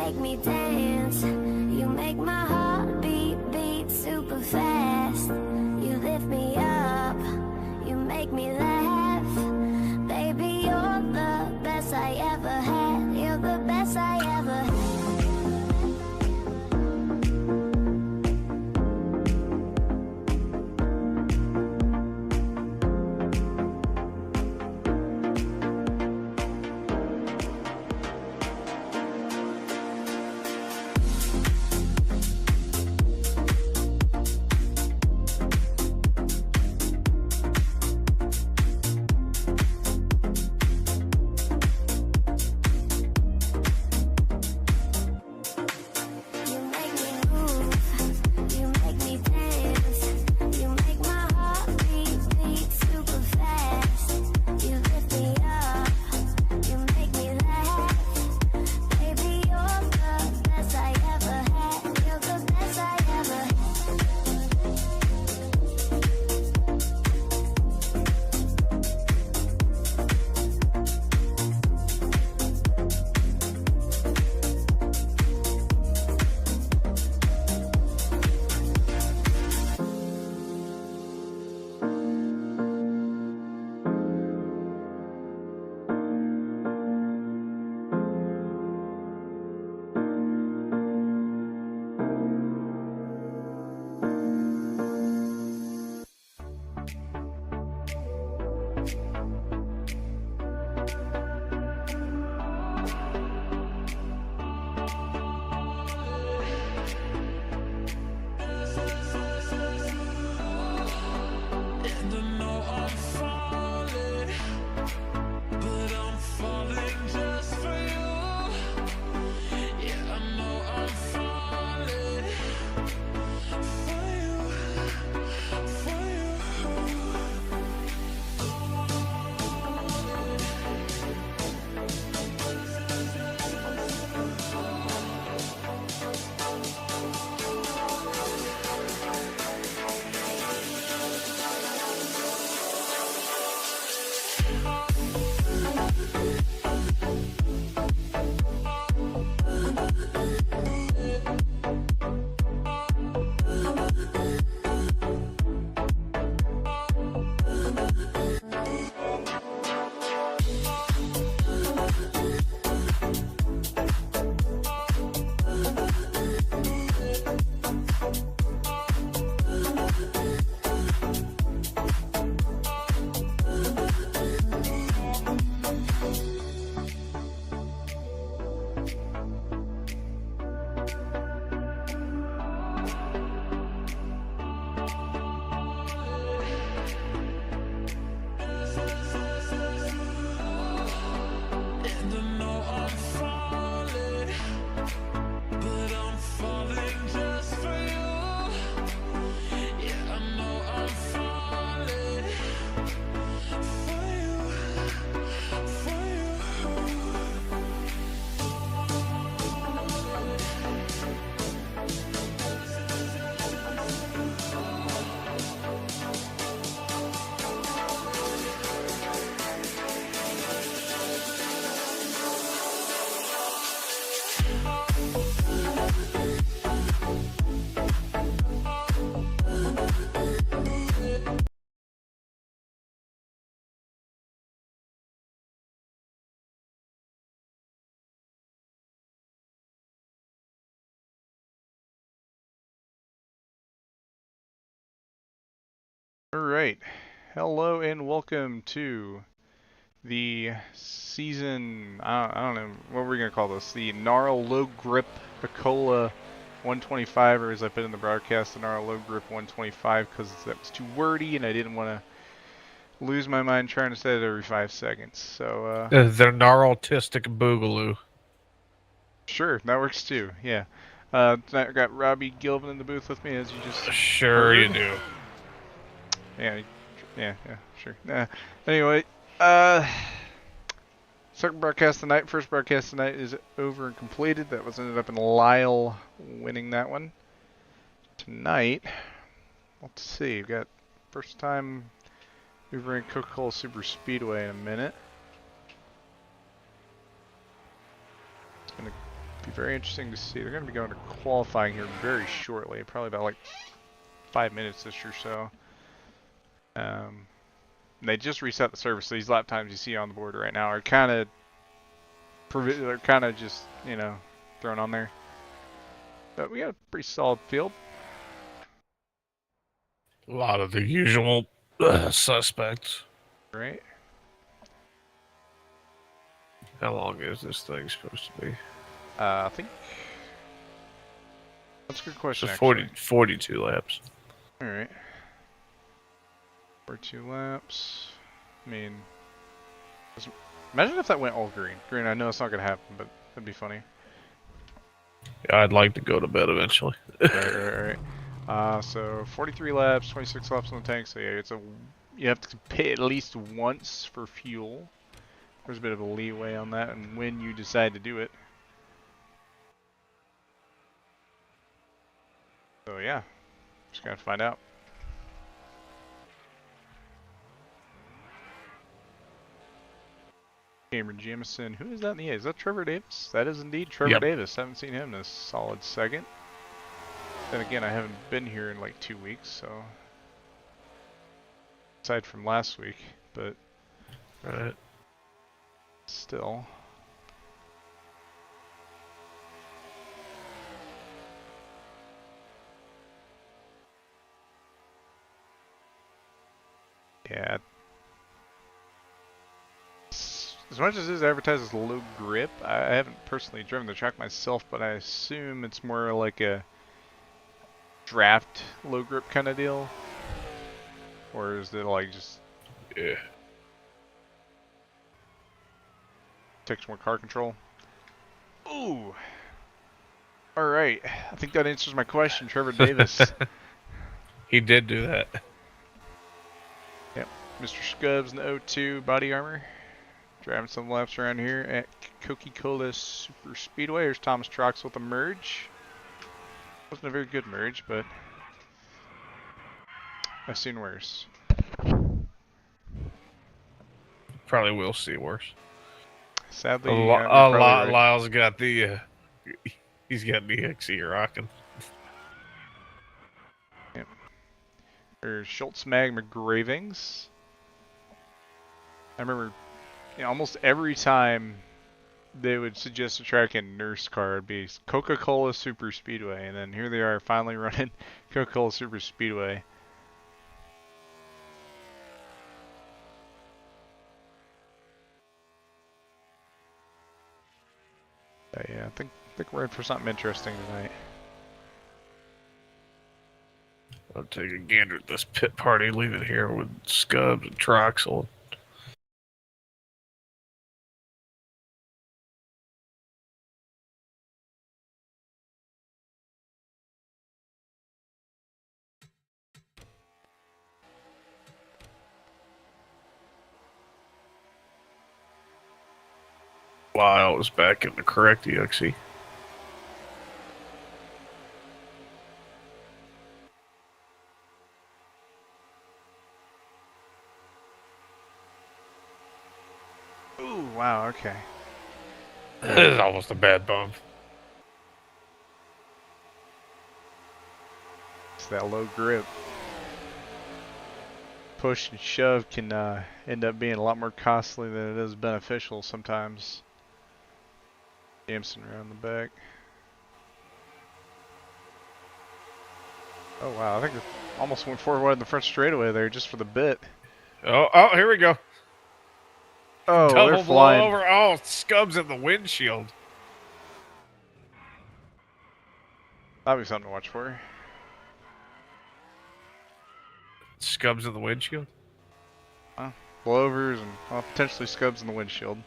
make me dance. You make my heart beat super fast. You lift me up, you make me laugh. Baby, you're the best I ever had. You're the best I ever had. Alright, hello and welcome to the season, I don't know, what we're going to call this, the NARL Low Grip Coca-Cola 125, or as I put in the broadcast, the NARL Low Grip 125, because that was too wordy and I didn't want to lose my mind trying to say it every 5 seconds, so the NARL-tistic boogaloo. Sure, that works too, yeah. Tonight I got Robbie Gilvin in the booth with me, as you just Sure heard. you do. Yeah, sure. Anyway, second broadcast tonight, first broadcast tonight is over and completed. That was ended up in Lyle winning that one. Tonight, let's see, we've got first time over in Coca-Cola Superspeedway in a minute. Be very interesting to see. They're going to be going to qualifying here very shortly, probably about like 5 minutes ish or so. They just reset the service, so these lap times you see on the board right now are kind of just, you know, thrown on there. But we got a pretty solid field. A lot of the usual suspects. Right. How long is this thing supposed to be? I think that's a good question. So Actually, 42 laps. All right. 42 laps. I mean, imagine if that went all green. Green, I know it's not going to happen, but that'd be funny. Yeah, I'd like to go to bed eventually. Right. So 43 laps, 26 laps on the tank. So yeah, you have to pay at least once for fuel. There's a bit of a leeway on that, and when you decide to do it. So yeah, just gotta find out. Cameron Jamison, who is that in the A? Is that Trevor Davis? That is indeed Trevor Davis. Haven't seen him in a solid second. Then again, I haven't been here in like 2 weeks, so aside from last week, but Right. still. Yeah. As much as it is advertised as low grip, I haven't personally driven the track myself, but I assume it's more like a draft low grip kind of deal. Or is it like just takes more car control? Ooh. Alright. I think that answers my question, Trevor Davis. He did do that. Yep. Mr. Scubs in the O2 body armor. Driving some laps around here at Coca-Cola Superspeedway. Here's Thomas Trox with a merge. Wasn't a very good merge, but I've seen worse. Probably will see worse. Sadly, you're probably right. Lyle's got the he's got the XE rocking. Yep. There's Schultz Mag McGravings. I remember, you know, almost every time they would suggest a track in Nurse Car, it'd be Coca-Cola Super Speedway, and then here they are finally running Coca-Cola Super Speedway. Yeah, I think we're in for something interesting tonight. I'll take a gander at this pit party, leave it here with Scubs and Troxel. Lyle is back in the correct EXE. Ooh, wow, okay. This is almost a bad bump. It's that low grip. Push and shove can end up being a lot more costly than it is beneficial sometimes. Jamison around the back. Oh wow, I think it almost went forward in the front straightaway there just for the bit. Oh, here we go. Oh, Double they're blow flying. over. Oh, Scubs in the windshield. That'll be something to watch for. Scubs in the windshield? Blowovers and potentially Scubs in the windshield.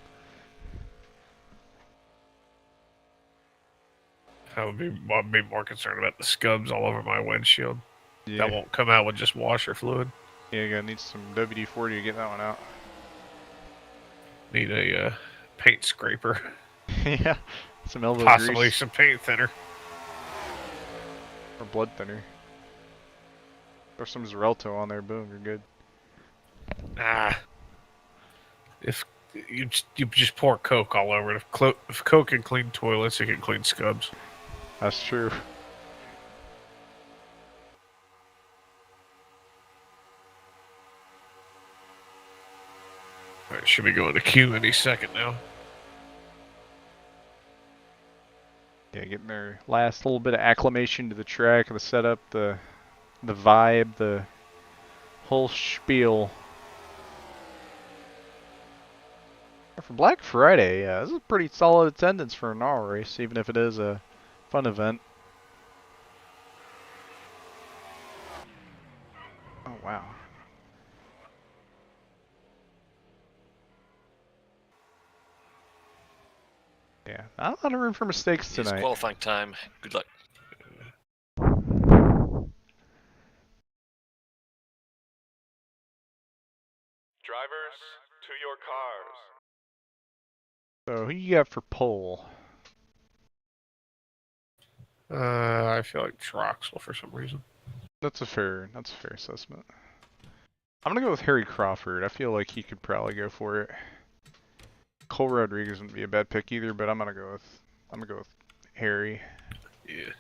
I'd be more concerned about the Scubs all over my windshield. Yeah. That won't come out with just washer fluid. Yeah, you're gonna need some WD-40 to get that one out. Need a paint scraper. Yeah, some elbow Possibly grease. some paint thinner. Or blood thinner. Or some Xarelto on there, boom, you're good. Ah. You just pour Coke all over it. If Coke can clean toilets, it can clean scubs. That's true. All right, should be going to queue any second now. Yeah, getting their last little bit of acclimation to the track, the setup, the vibe, the whole spiel. For Black Friday, yeah, this is a pretty solid attendance for a NARL race, even if it is a fun event. Oh, wow. Yeah, not a lot of room for mistakes It's tonight. qualifying time. Good luck. Drivers, to your cars. So, who you got for pole? I feel like Troxel for some reason. That's a fair assessment. I'm gonna go with Harry Crawford. I feel like he could probably go for it. Cole Rodriguez wouldn't be a bad pick either, but I'm gonna go with Harry. Yeah.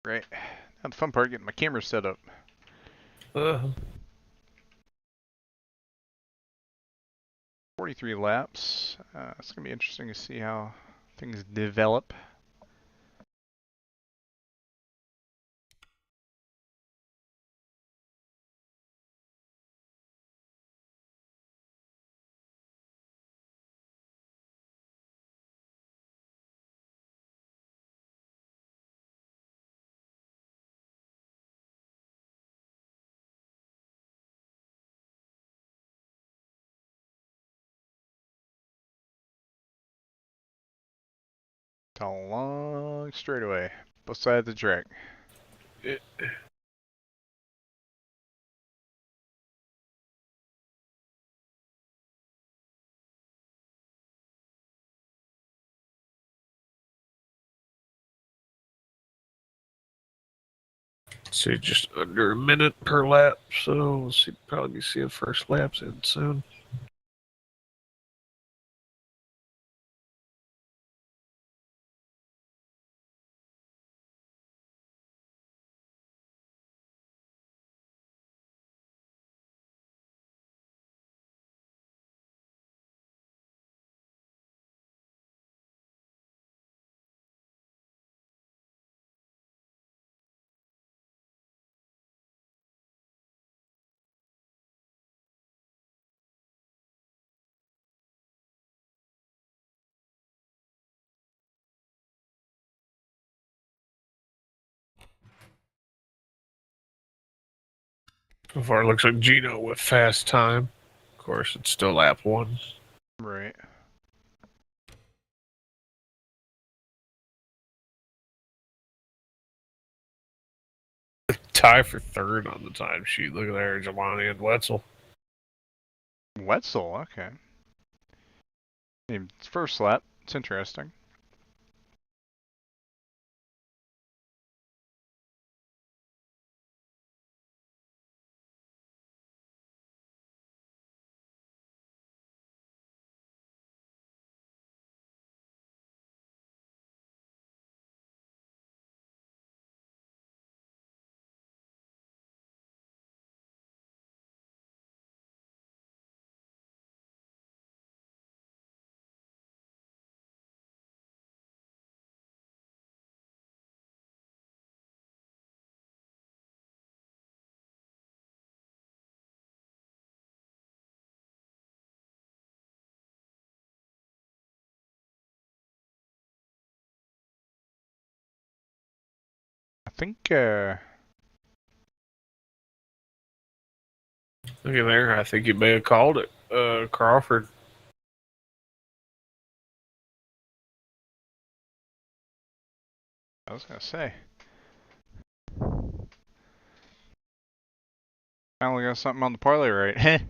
Right. Now the fun part, getting my camera set up. 43 laps. It's gonna be interesting to see how things develop. It's a long straightaway, both sides of the track. See, just under a minute per lap, so we'll see. Probably be seeing first laps in soon. So far, it looks like Gino with fast time. Of course, it's still lap one. Right. Tie for third on the timesheet. Look at there, Jelani and Wetzel. Wetzel, okay. It's first lap. It's interesting. I think, Look at there. I think you may have called it. Crawford. I was gonna say. Finally got something on the parlay right.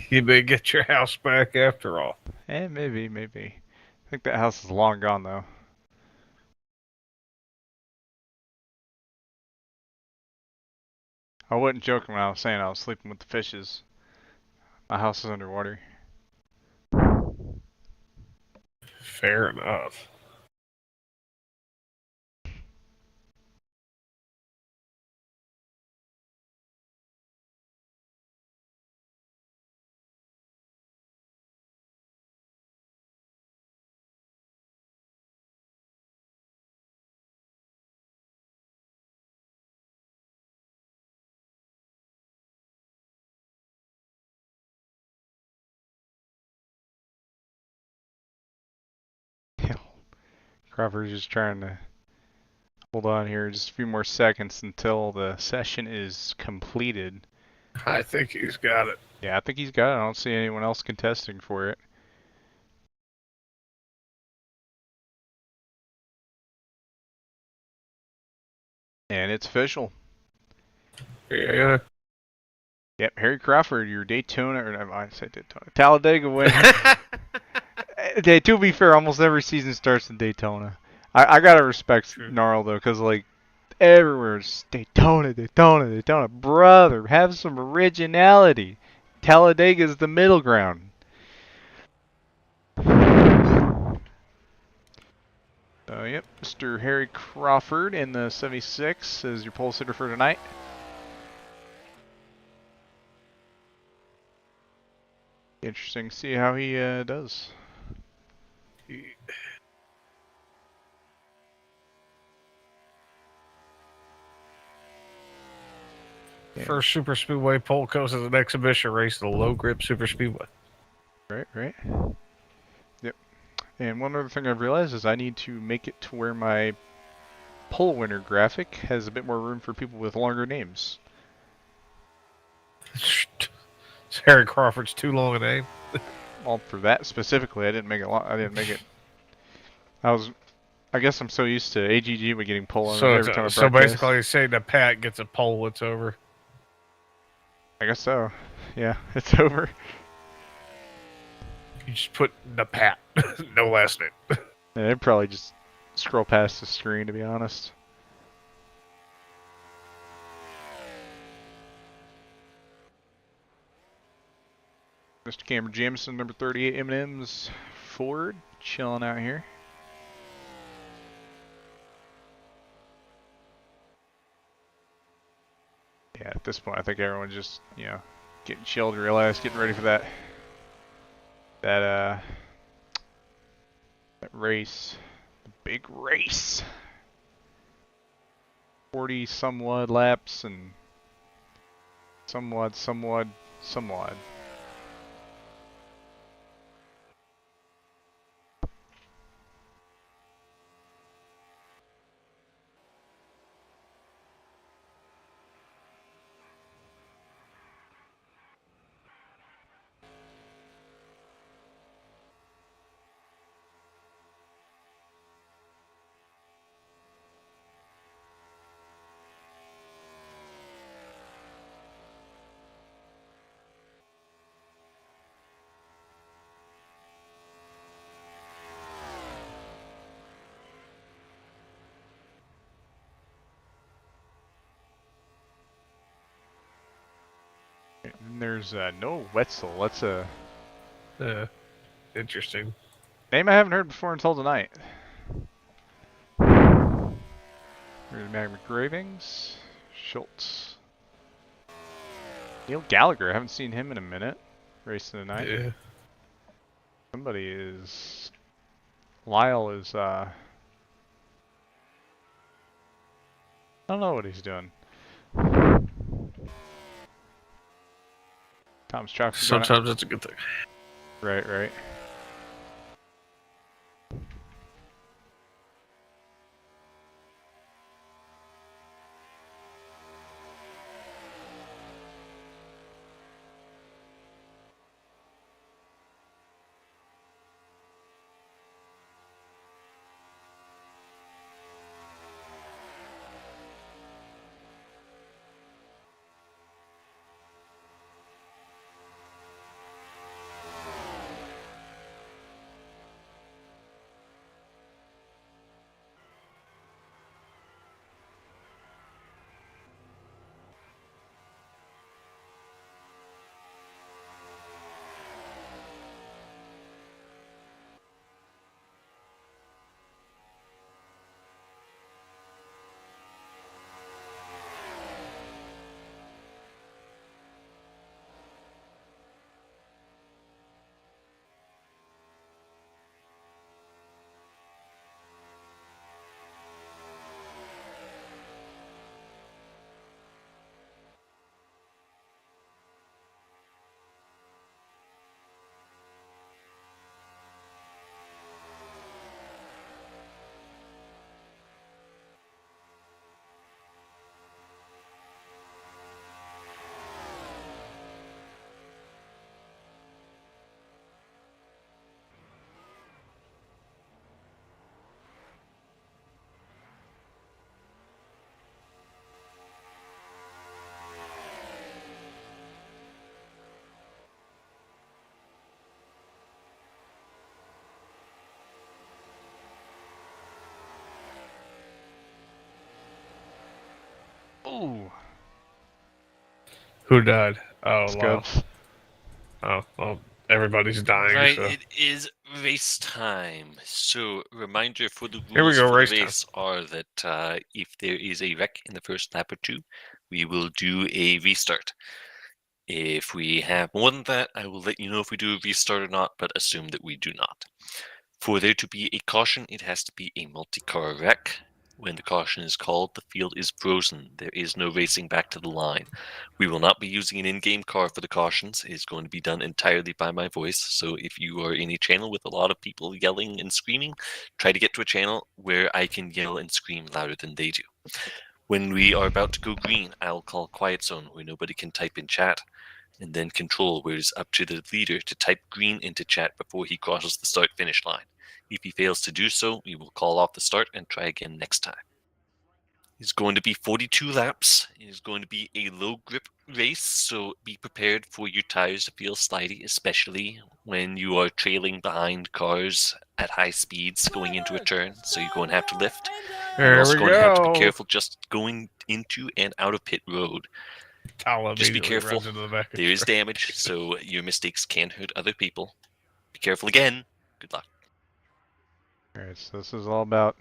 You may get your house back after all. Maybe. I think that house is long gone though. I wasn't joking when I was saying I was sleeping with the fishes. My house is underwater. Fair enough. Crawford's just trying to hold on here just a few more seconds until the session is completed. I think he's got it. Yeah, I think he's got it. I don't see anyone else contesting for it. And it's official. Yeah. Yep, Harry Crawford, your Daytona, or I said Daytona, Talladega winner. To be fair, almost every season starts in Daytona. I gotta respect NARL though, because like everywhere it's Daytona, Daytona, Daytona. Brother, have some originality. Talladega's the middle ground. Yep, Mr. Harry Crawford in the 76 is your pole sitter for tonight. Interesting to see how he does. First Superspeedway pole course is an exhibition race, the low grip Superspeedway. Right. Yep. And one other thing I've realized is I need to make it to where my pole winner graphic has a bit more room for people with longer names. Harry Crawford's too long a name. Well, for that specifically, I didn't make it long. I didn't make it. I guess I'm so used to AGG with getting pole So, every time I so broadcast. basically, saying that Pat gets a pole, it's over. I guess so. Yeah, it's over. You just put the Pat, no last name. Yeah, they'd probably just scroll past the screen, to be honest. Mr. Cameron Jamison, number 38 M&M's Ford, chilling out here. Yeah, at this point, I think everyone's just, you know, getting chilled, relaxed, getting ready for that race, the big race. 40 somewhat laps and somewhat. And there's no Wetzel. That's a Interesting. name I haven't heard before until tonight. There's Magma Gravings, Schultz, Neil Gallagher. I haven't seen him in a minute. Racing tonight. Yeah. Somebody is. Lyle is. I don't know what he's doing. Tom's chocolate. Sometimes that's a good thing. Right. Ooh. Who died? Oh, wow. Scubs. Oh, well, everybody's dying, Right, so... it is race time. So, reminder for the Here we rules go, for race the time. race are that if there is a wreck in the first lap or two, we will do a restart. If we have more than that, I will let you know if we do a restart or not, but assume that we do not. For there to be a caution, it has to be a multi-car wreck. When the caution is called, the field is frozen. There is no racing back to the line. We will not be using an in-game car for the cautions. It is going to be done entirely by my voice. So if you are in a channel with a lot of people yelling and screaming, try to get to a channel where I can yell and scream louder than they do. When we are about to go green, I'll call quiet zone where nobody can type in chat, and then control where it is up to the leader to type green into chat before he crosses the start-finish line. If he fails to do so, we will call off the start and try again next time. It's going to be 42 laps. It is going to be a low-grip race, so be prepared for your tires to feel slidey, especially when you are trailing behind cars at high speeds going into a turn, so you're going to have to lift. You're Here also we going to have to be go. careful just going into and out of pit road. Talha Just be immediately careful. runs into the back of There is the damage, so your mistakes can hurt other people. Be careful again. Good luck. Alright, so this is all about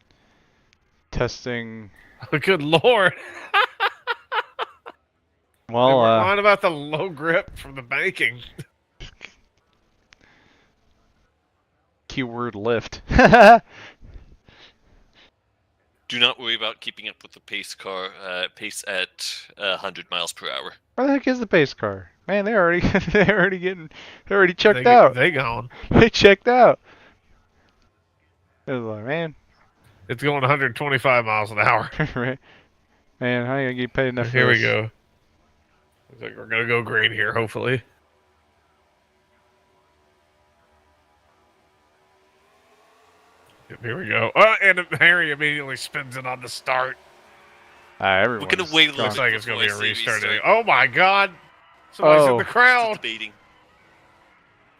testing. truck. Good lord. They Well, weren't lying about the low grip from the banking. keyword lift. Do not worry about keeping up with the pace at 100 miles per hour. Where the heck is the pace car? Man, they're already they're already checked out. They gone. They checked out. It was like, man, It's going 125 miles an hour. right? Man, how you gonna get paid enough for Here we this? go. Looks like we're gonna go green here, hopefully. Yep, here we go. And Harry immediately spins it on the start. Everyone's We're gonna wait a little Looks bit like it's gonna be a before I say restart. restart. Oh my god! Somebody's in the Still crowd. debating.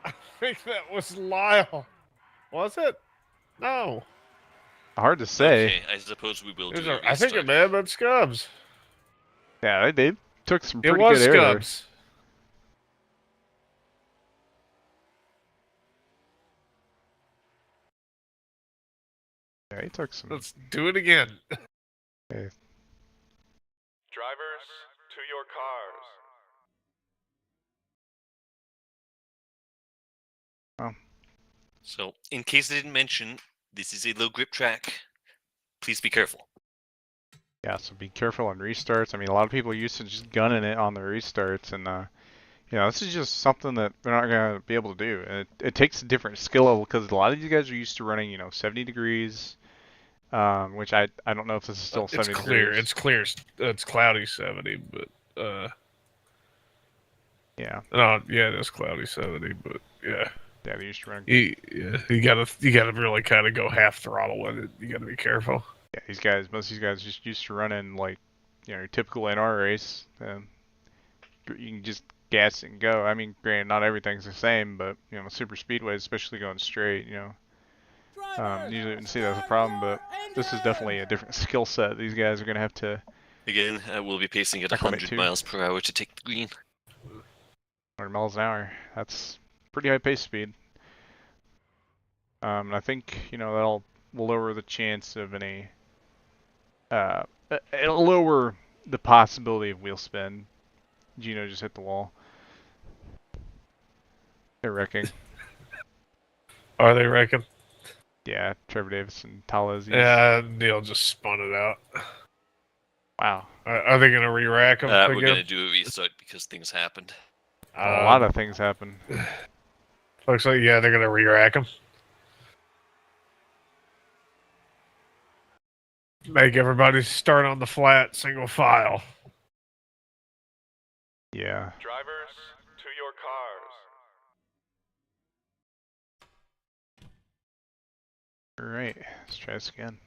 I think that was Lyle. Was it? No. Hard to say. Okay, I suppose we will It was do a a, I think it restart. may have been Scubs. Yeah, they took some It pretty was good errors. Scubs. Yeah, he took some. Let's do it again. Okay. Drivers, to your cars. So, in case I didn't mention, this is a low grip track. Please be careful. Yeah, so be careful on restarts. I mean, a lot of people used to just gunning it on the restarts, and you know, this is just something that they're not gonna be able to do. And it takes a different skill level because a lot of you guys are used to running, you know, 70 degrees, which I don't know if this is still 70 It's clear. degrees. It's clear. It's cloudy 70, but Yeah, no, yeah, it is cloudy 70, but yeah. yeah, they used to run. You gotta really kind of go half throttle with it. You gotta be careful. Yeah, most of these guys just used to running like, you know, your typical NR race. You can just gas and go. I mean, granted, not everything's the same, but you know, Superspeedway, especially going straight, you know, usually wouldn't see that as a problem. But this is definitely a different skill set. These guys are gonna have to Again, we'll be pacing at acclimate 100 to. miles per hour to take the green. 100 miles an hour. That's pretty high pace speed. And I think, you know, that'll will lower the chance of any. It'll lower the possibility of wheel spin. Gino just hit the wall. They're wrecking. Are they wrecking? Yeah, Trevor Davis and Talha's. Yeah, Neil just spun it out. Wow. Are they gonna re-rack them We're again? gonna do a restart because things happened. A lot of things happen. Looks like yeah, they're gonna re-rack them. Make everybody start on the flat, single file. Yeah. Drivers, to your cars. Alright, let's try this again.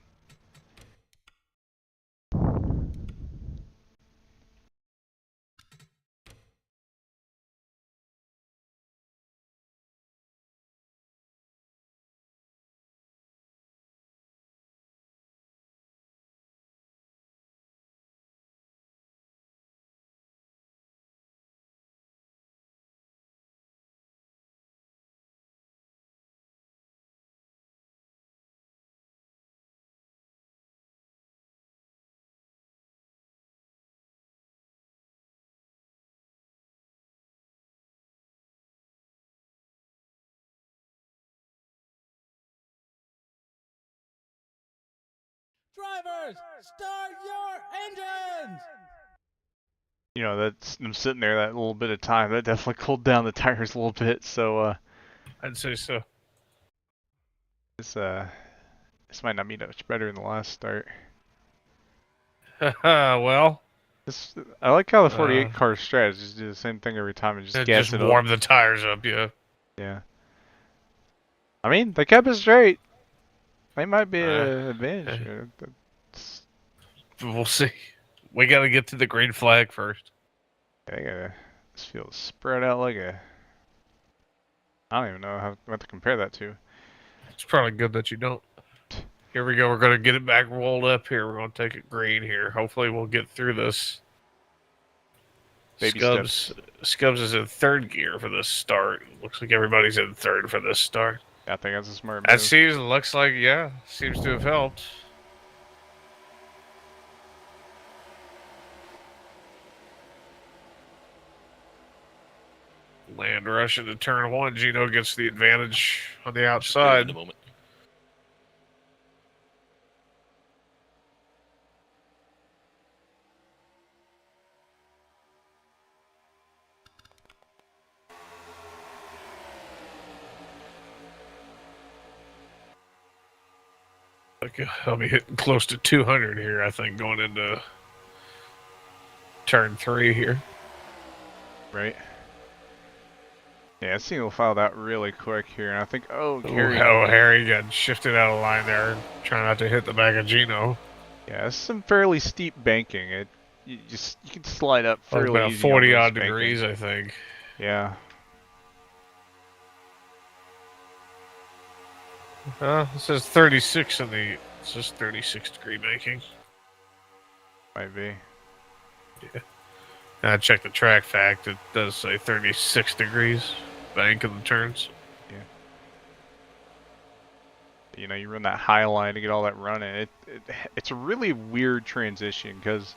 Drivers, start your engines! You know, that's them sitting there that little bit of time. That definitely cooled down the tires a little bit. So I'd say so. this might not be much better than the last start. Well, I like how the 48 car strat just do the same thing every time and just gas just it up. warm the tires up, yeah. Yeah. I mean, they kept it straight. They might be an advantage. We'll see. We gotta get to the green flag first. This field is spread out like a. I don't even know what to compare that to. It's probably good that you don't. Here we go. We're gonna get it back rolled up here. We're gonna take it green here. Hopefully, we'll get through this. Baby Scubs is in third gear for this start. Looks like everybody's in third for this start. I think that's a smart That move. looks like, yeah, seems to have helped. Land rush into turn one. Gino gets the advantage on the At outside. the moment. I'll be hitting close to 200 here, I think, going into turn 3 here. Right. Yeah, this thing will file that really quick here, and I think, Harry got shifted out of line there, trying not to hit the back of Gino. Yeah, it's some fairly steep banking. You can slide up fairly About easy. 40 odd degrees, I think. Yeah. It says 36 in the. It says 36 degree banking. Might be. Yeah. I checked the track fact. It does say 36 degrees bank in the turns. Yeah. You know, you run that high line to get all that running. It's a really weird transition because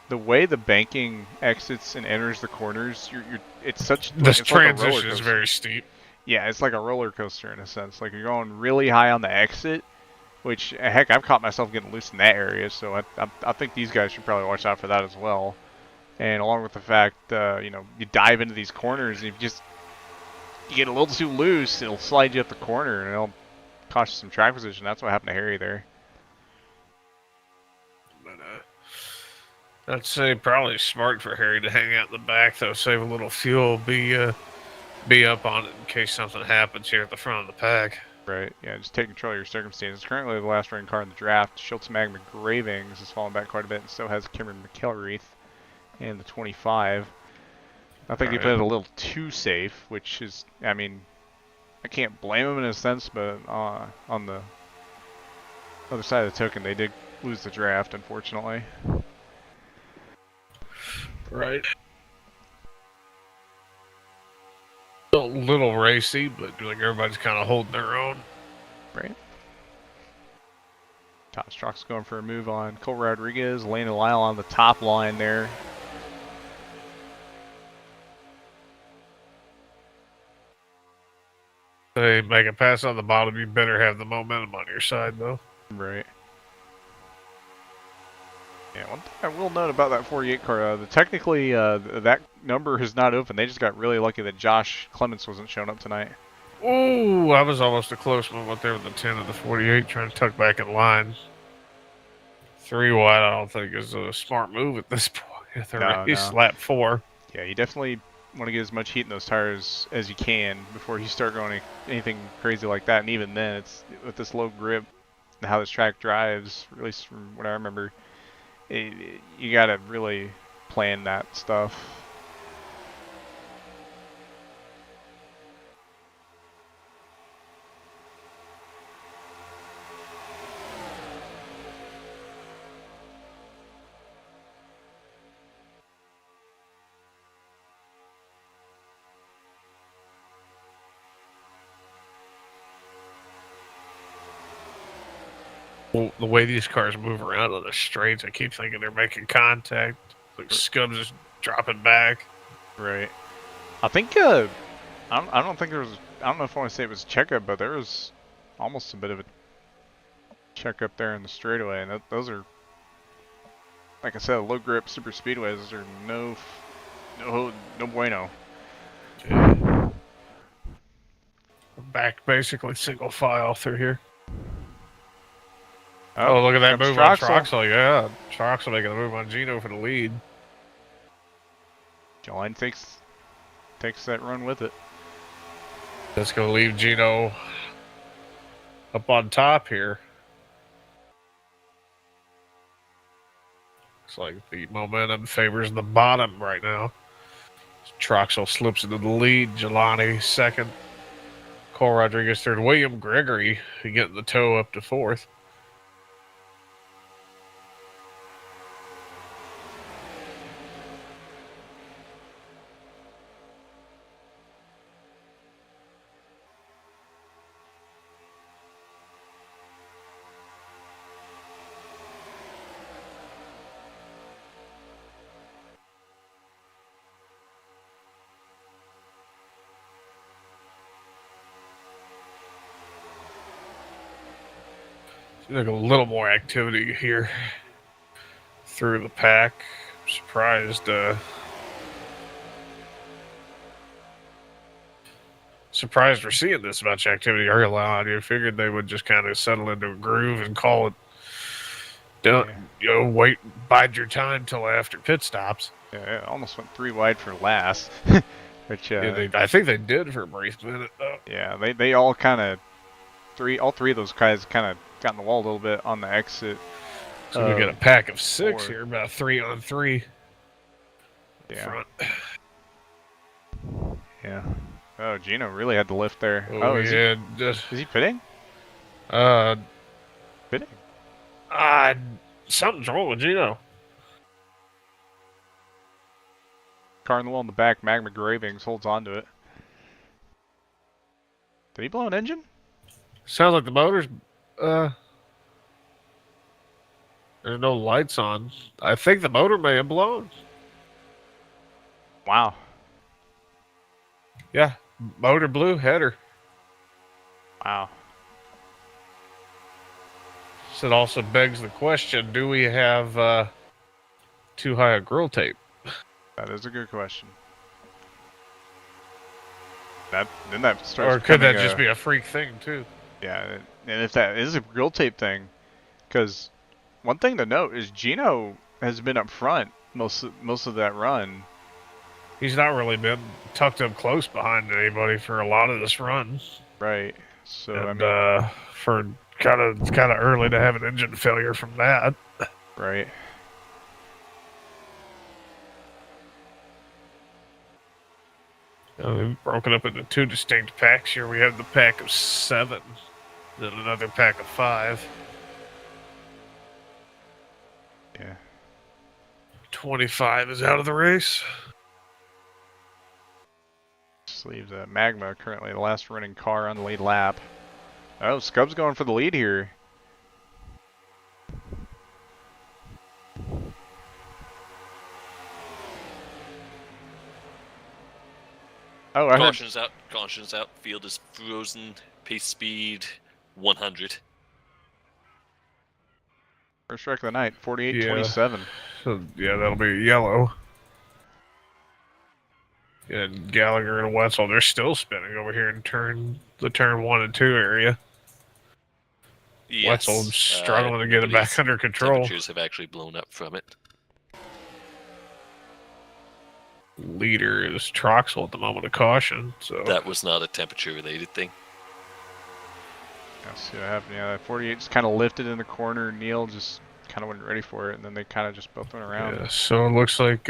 the way the banking exits and enters the corners, it's such. This it's like a roller transition is coaster. very steep. Yeah, it's like a roller coaster in a sense. Like you're going really high on the exit, which heck, I've caught myself getting loose in that area. So I think these guys should probably watch out for that as well. And along with the fact, you know, you dive into these corners, and if you get a little too loose, it'll slide you up the corner, and it'll cost you some track position. That's what happened to Harry there. But I'd say probably smart for Harry to hang out in the back, though, save a little fuel, be up on it in case something happens here at the front of the pack. Right, yeah, just take control of your circumstances. Currently the last ranked car in the draft, Schultz Magma Gravings, has fallen back quite a bit, and so has Cameron McElreath in the 25. I think they played it a little too safe, which is, I mean, I can't blame them in a sense, but on the other side of the token, they did lose the draft, unfortunately. Right. A little racy, but like everybody's kind of holding their own. Right. Top Strock's going for a move on Cole Rodriguez, Landon Lyle on the top line there. They make a pass on the bottom, you better have the momentum on your side, though. Right. Yeah, one thing I will note about that 48 car, technically that number is not open. They just got really lucky that Josh Clements wasn't showing up tonight. Ooh, I was almost a close moment there with the 10 of the 48, trying to tuck back in line. 3 wide, I don't think is a smart move at this point. He's lap 4. Yeah, you definitely want to get as much heat in those tires as you can before you start going anything crazy like that. And even then, it's with this low grip and how this track drives, at least from what I remember, you got to really plan that stuff. Well, the way these cars move around on the straights, I keep thinking they're making contact. Like Scubs is dropping back. Right. I think I don't think there was. I don't know if I want to say it was a checkup, but there was almost a bit of a check up there in the straightaway, and those are, like I said, low grip super speedways. Those are no bueno. Yeah. Back basically single file through here. Oh, look at that move on Troxel. Yeah, Troxel making a move on Gino for the lead. Line takes that run with it. That's going to leave Gino up on top here. Looks like the momentum favors the bottom right now. Troxel slips into the lead. Jelani second. Cole Rodriguez third. William Gregory getting the toe up to fourth. Like a little more activity here through the pack. Surprised we're seeing this much activity early on. You figured they would just kind of settle into a groove and call it. Don't wait, bide your time till after pit stops. Yeah, it almost went 3 wide for last. Which I think they did for a brief minute though. Yeah, they all kind of all three of those guys kind of got in the wall a little bit on the exit. So we got a pack of 6 here, about 3 on 3. Yeah. Front. Yeah. Oh, Gino really had to lift there. Is he pitting? Pitting? Something's wrong with Gino. Car in the wall in the back, Magma Gravings holds on to it. Did he blow an engine? Sounds like the motor's there's no lights on. I think the motor may have blown. Wow. Yeah, motor blew, header. Wow. So it also begs the question, do we have too high a grill tape? That is a good question. That starts or could that just be a freak thing too? Yeah, and if that is a grill tape thing, because one thing to note is Gino has been up front most of that run. He's not really been tucked up close behind anybody for a lot of this run. Right. So and, I mean, for kind of early to have an engine failure from that. Right. We've broken up into 2 distinct packs here. We have the pack of 7, then another pack of 5. Yeah. 25 is out of the race. Just leaves Magma currently the last running car on the lead lap. Oh, Scub's going for the lead here. Oh, I heard. Caution's out. Field is frozen. Pace speed 100. First wreck of the night, 48.27. So, yeah, that'll be yellow. And Gallagher and Wetzel, they're still spinning over here in turn 1 and 2 area. Yes. Wetzel struggling to get it back under control. Temperatures have actually blown up from it. Leader is Troxel at the moment of caution. So that was not a temperature-related thing. Let's see what happened. Yeah, 48 just kind of lifted in the corner. Neil just kind of wasn't ready for it, and then they kind of just both went around. Yeah, so it looks like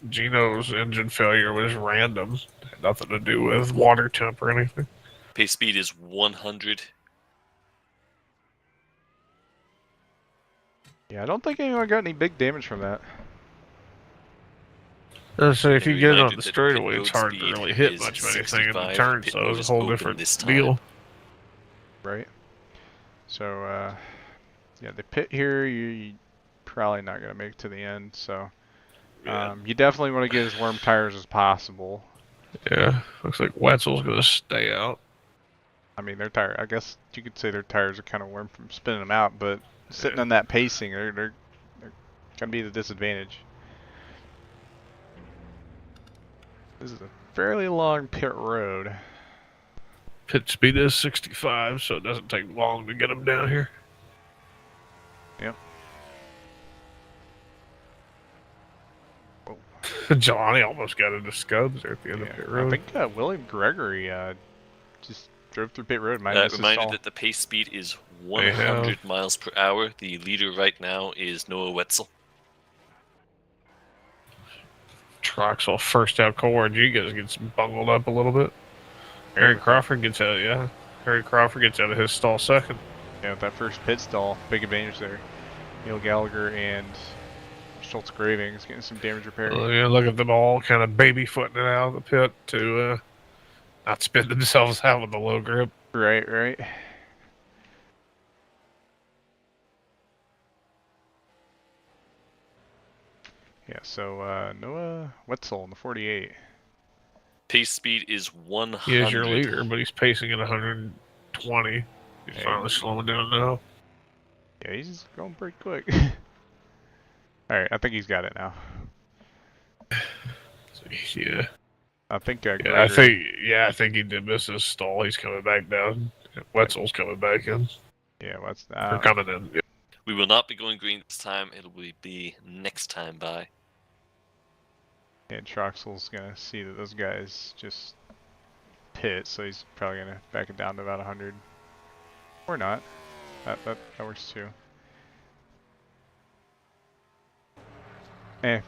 Gino's engine failure was random. Had nothing to do with water temp or anything. Pace speed is 100. Yeah, I don't think anyone got any big damage from that. So if you get it on the straightaway, it's hard to really hit much of anything in the turn, so it's a whole different deal. Right. So, yeah, the pit here, you're probably not going to make it to the end, so you definitely want to get as warm tires as possible. Yeah, looks like Wetzel's going to stay out. I mean, their tire. I guess you could say their tires are kind of worn from spinning them out, but sitting on that pacing, they're gonna be the disadvantage. This is a fairly long pit road. Pit speed is 65, so it doesn't take long to get them down here. Yep. Johnny almost got into Scubs there at the end of pit road. I think William Gregory just drove through pit road. Reminder that the pace speed is 100 miles per hour. The leader right now is Noah Wetzel. Troxel first out. Cole Rodriguez gets bungled up a little bit. Harry Crawford gets out, Harry Crawford gets out of his stall second. Yeah, with that first pit stall, big advantage there. Neil Gallagher and Schultz Gravings getting some damage repair. Yeah, look at them all kind of baby-footing it out of the pit to not spin themselves out with the low grip. Right. Yeah, so Noah Wetzel in the 48. Pace speed is 100. He is your leader, but he's pacing at 120. He's finally slowing down now. Yeah, he's going pretty quick. Alright, I think he's got it now. Yeah. I think I think he did miss his stall. He's coming back down. Wetzel's coming back in. Yeah, They're coming in. Yeah. We will not be going green this time. It'll be next time by. And Troxel's gonna see that those guys just pit, so he's probably gonna back it down to about 100. Or not. That works too.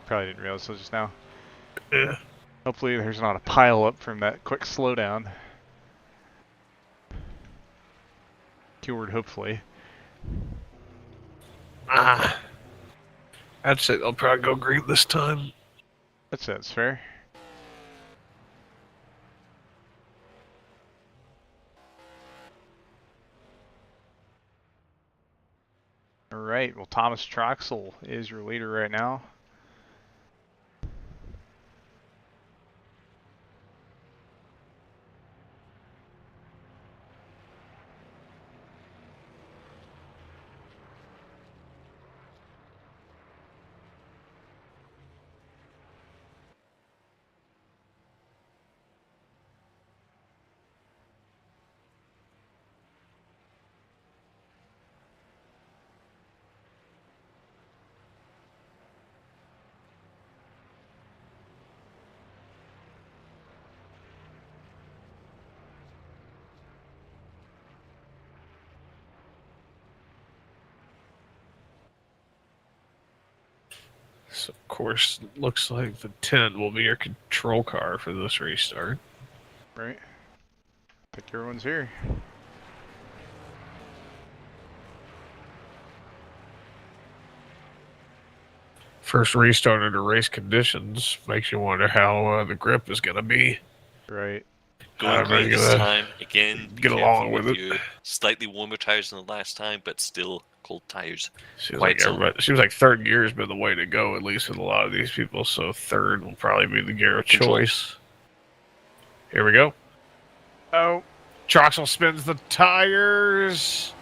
Probably didn't realize till just now. Yeah. Hopefully there's not a pile up from that quick slowdown. Keyword hopefully. I'd say they'll probably go green this time. That's fair. Alright, well Thomas Troxel is your leader right now. So, of course, looks like the 10 will be your control car for this restart. Right. I think everyone's here. First restart under race conditions makes you wonder how the grip is going to be. Right. Going green this time. Again, get along with it. Your slightly warmer tires than the last time, but still cold tires. Seems like third gear has been the way to go, at least with a lot of these people. So third will probably be the gear of choice. Here we go. Oh. Troxel spins the tires.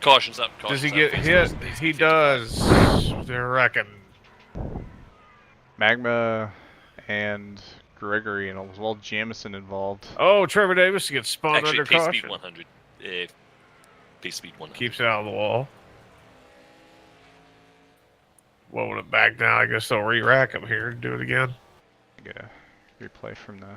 Caution's up. Does he get hit? He does. I reckon. Magma and Gregory and as well Jamison involved. Oh, Trevor Davis gets spun under pace caution. Speed 100. Pace speed 100. Keeps it out of the wall. Well, when it back down, I guess they'll re-rack him here and do it again. Get a replay from the...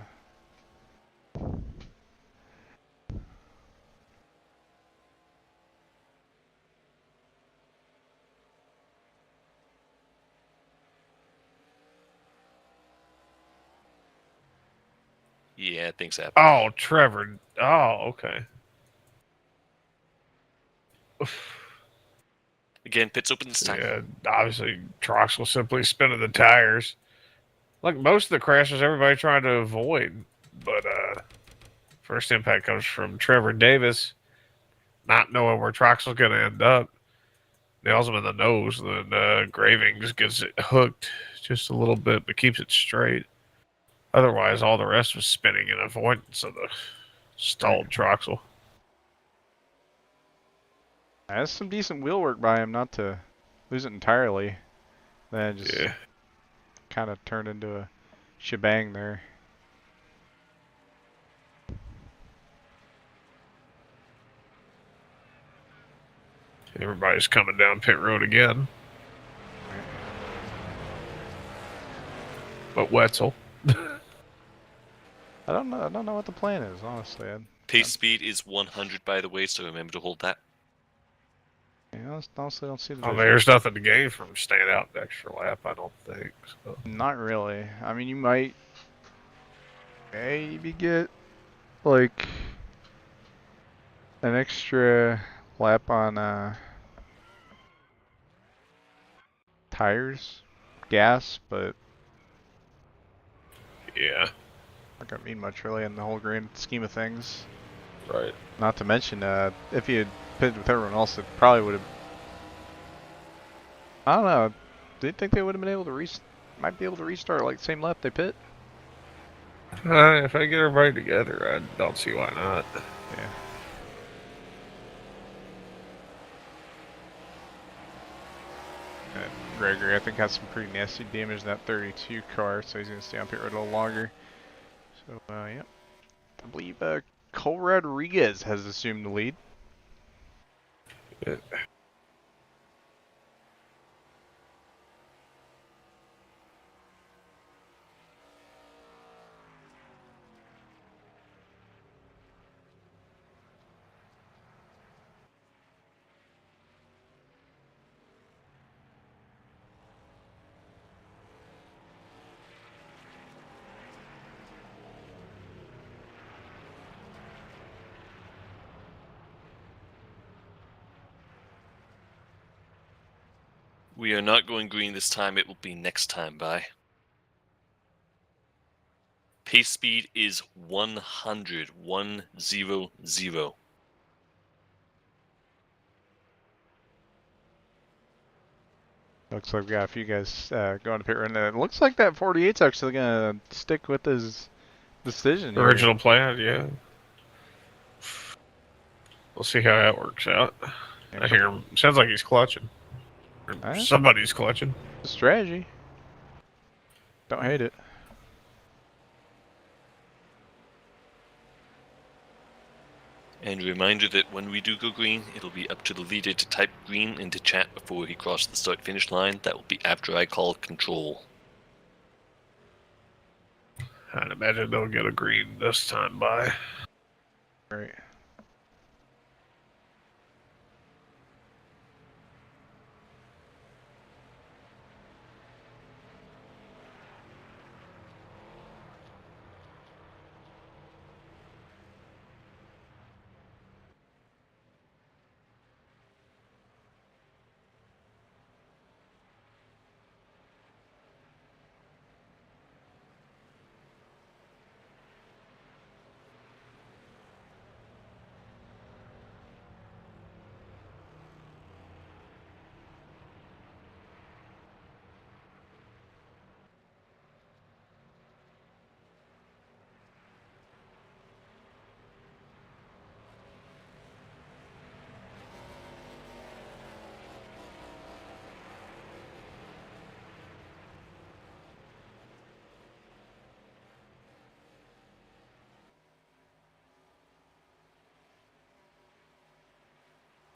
Yeah, things happen. Oh, Trevor. Oh, okay. Again, pits open this time. Yeah, obviously, Troxel simply spinning the tires. Like most of the crashes, everybody trying to avoid. But first impact comes from Trevor Davis, not knowing where Troxel's going to end up. Nails him in the nose, and then Gravings gets it hooked just a little bit, but keeps it straight. Otherwise, all the rest was spinning in avoidance of Stalled Troxel. That's some decent wheel work by him not to lose it entirely. Then it just Yeah. kind of turned into a shebang there. Everybody's coming down pit road again. But Wetzel. I don't know what the plan is, honestly. Pace speed is 100, by the way, so remember to hold that. Honestly don't see the I mean, vision. there's nothing to gain from staying out an extra lap, I don't think. So. Not really. I mean, you might maybe get like an extra lap on tires, gas, but Yeah. not gonna mean much really in the whole grand scheme of things. Right. Not to mention, if he had pitted with everyone else, it probably would have. I don't know. Do you think they would have been able to might be able to restart like same lap they pit? If I get everybody together, I don't see why not. Yeah. Gregory, I think, has some pretty nasty damage in that 32 car, so he's going to stay on pit road a little longer. So, yep. I believe Cole Rodriguez has assumed the lead. Yeah. We are not going green this time. It will be next time by. Pace speed is 100. 100. Looks like we got a few guys going to pit road. And it looks like that 48's actually going to stick with his decision here. Original plan, yeah. We'll see how that works out. I hear him. Sounds like he's clutching. Or somebody's clutching. Strategy. Don't hate it. And a reminder that when we do go green, it'll be up to the leader to type green into chat before he crosses the start-finish line. That will be after I call control. I'd imagine they'll get a green this time by. Right.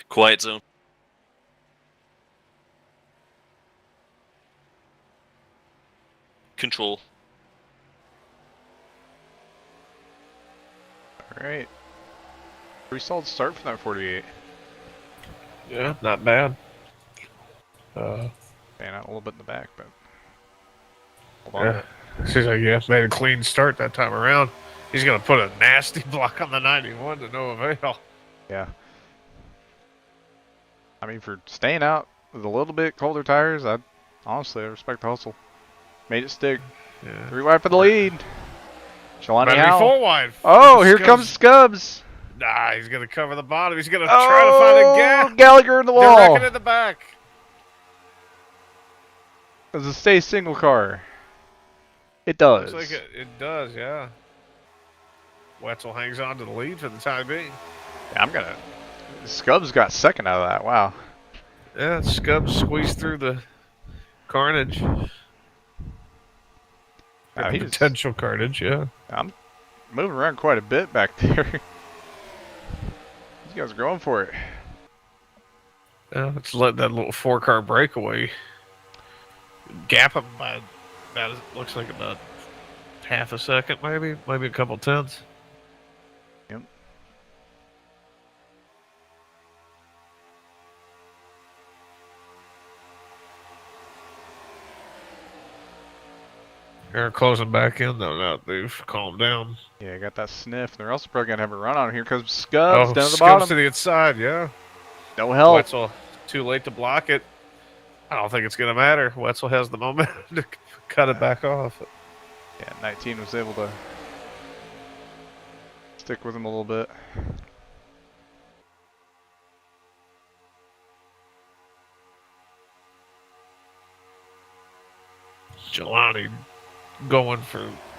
Quiet zone. Control. Alright. Pretty solid start from that 48. Yeah, not bad. Fan out a little bit in the back, but hold on. Yeah. Seems like he made a clean start that time around. He's going to put a nasty block on the 91 to no avail. Yeah. I mean, for staying out with a little bit colder tires, I respect the hustle. Made it stick. Yeah. 3 wide for the lead. Jelani Better be Howell. 4 wide. Oh, here comes Scubs. Nah, he's going to cover the bottom. He's going to try to find a gap. Gallagher in the They're wall. wrecking in the back. Does it stay single car? It does. Looks like it does, yeah. Wetzel hangs on to the lead for the time being. Yeah, Scubs got second out of that. Wow. Yeah, Scubs squeezed through the carnage. Wow, The potential carnage, yeah. I'm moving around quite a bit back there. These guys are going for it. Yeah, let's let that little 4-car breakaway gap them by about, it looks like about half a second, maybe a couple tenths. Yep. They're closing back in though. Now they've calmed down. Yeah, I got that sniff. They're also probably gonna have a run on here because Scubs down at the Scubs bottom. to the inside, yeah. No help. Wetzel too late to block it. I don't think it's gonna matter. Wetzel has the momentum to cut it back off. Yeah, 19 was able to stick with him a little bit. Jelani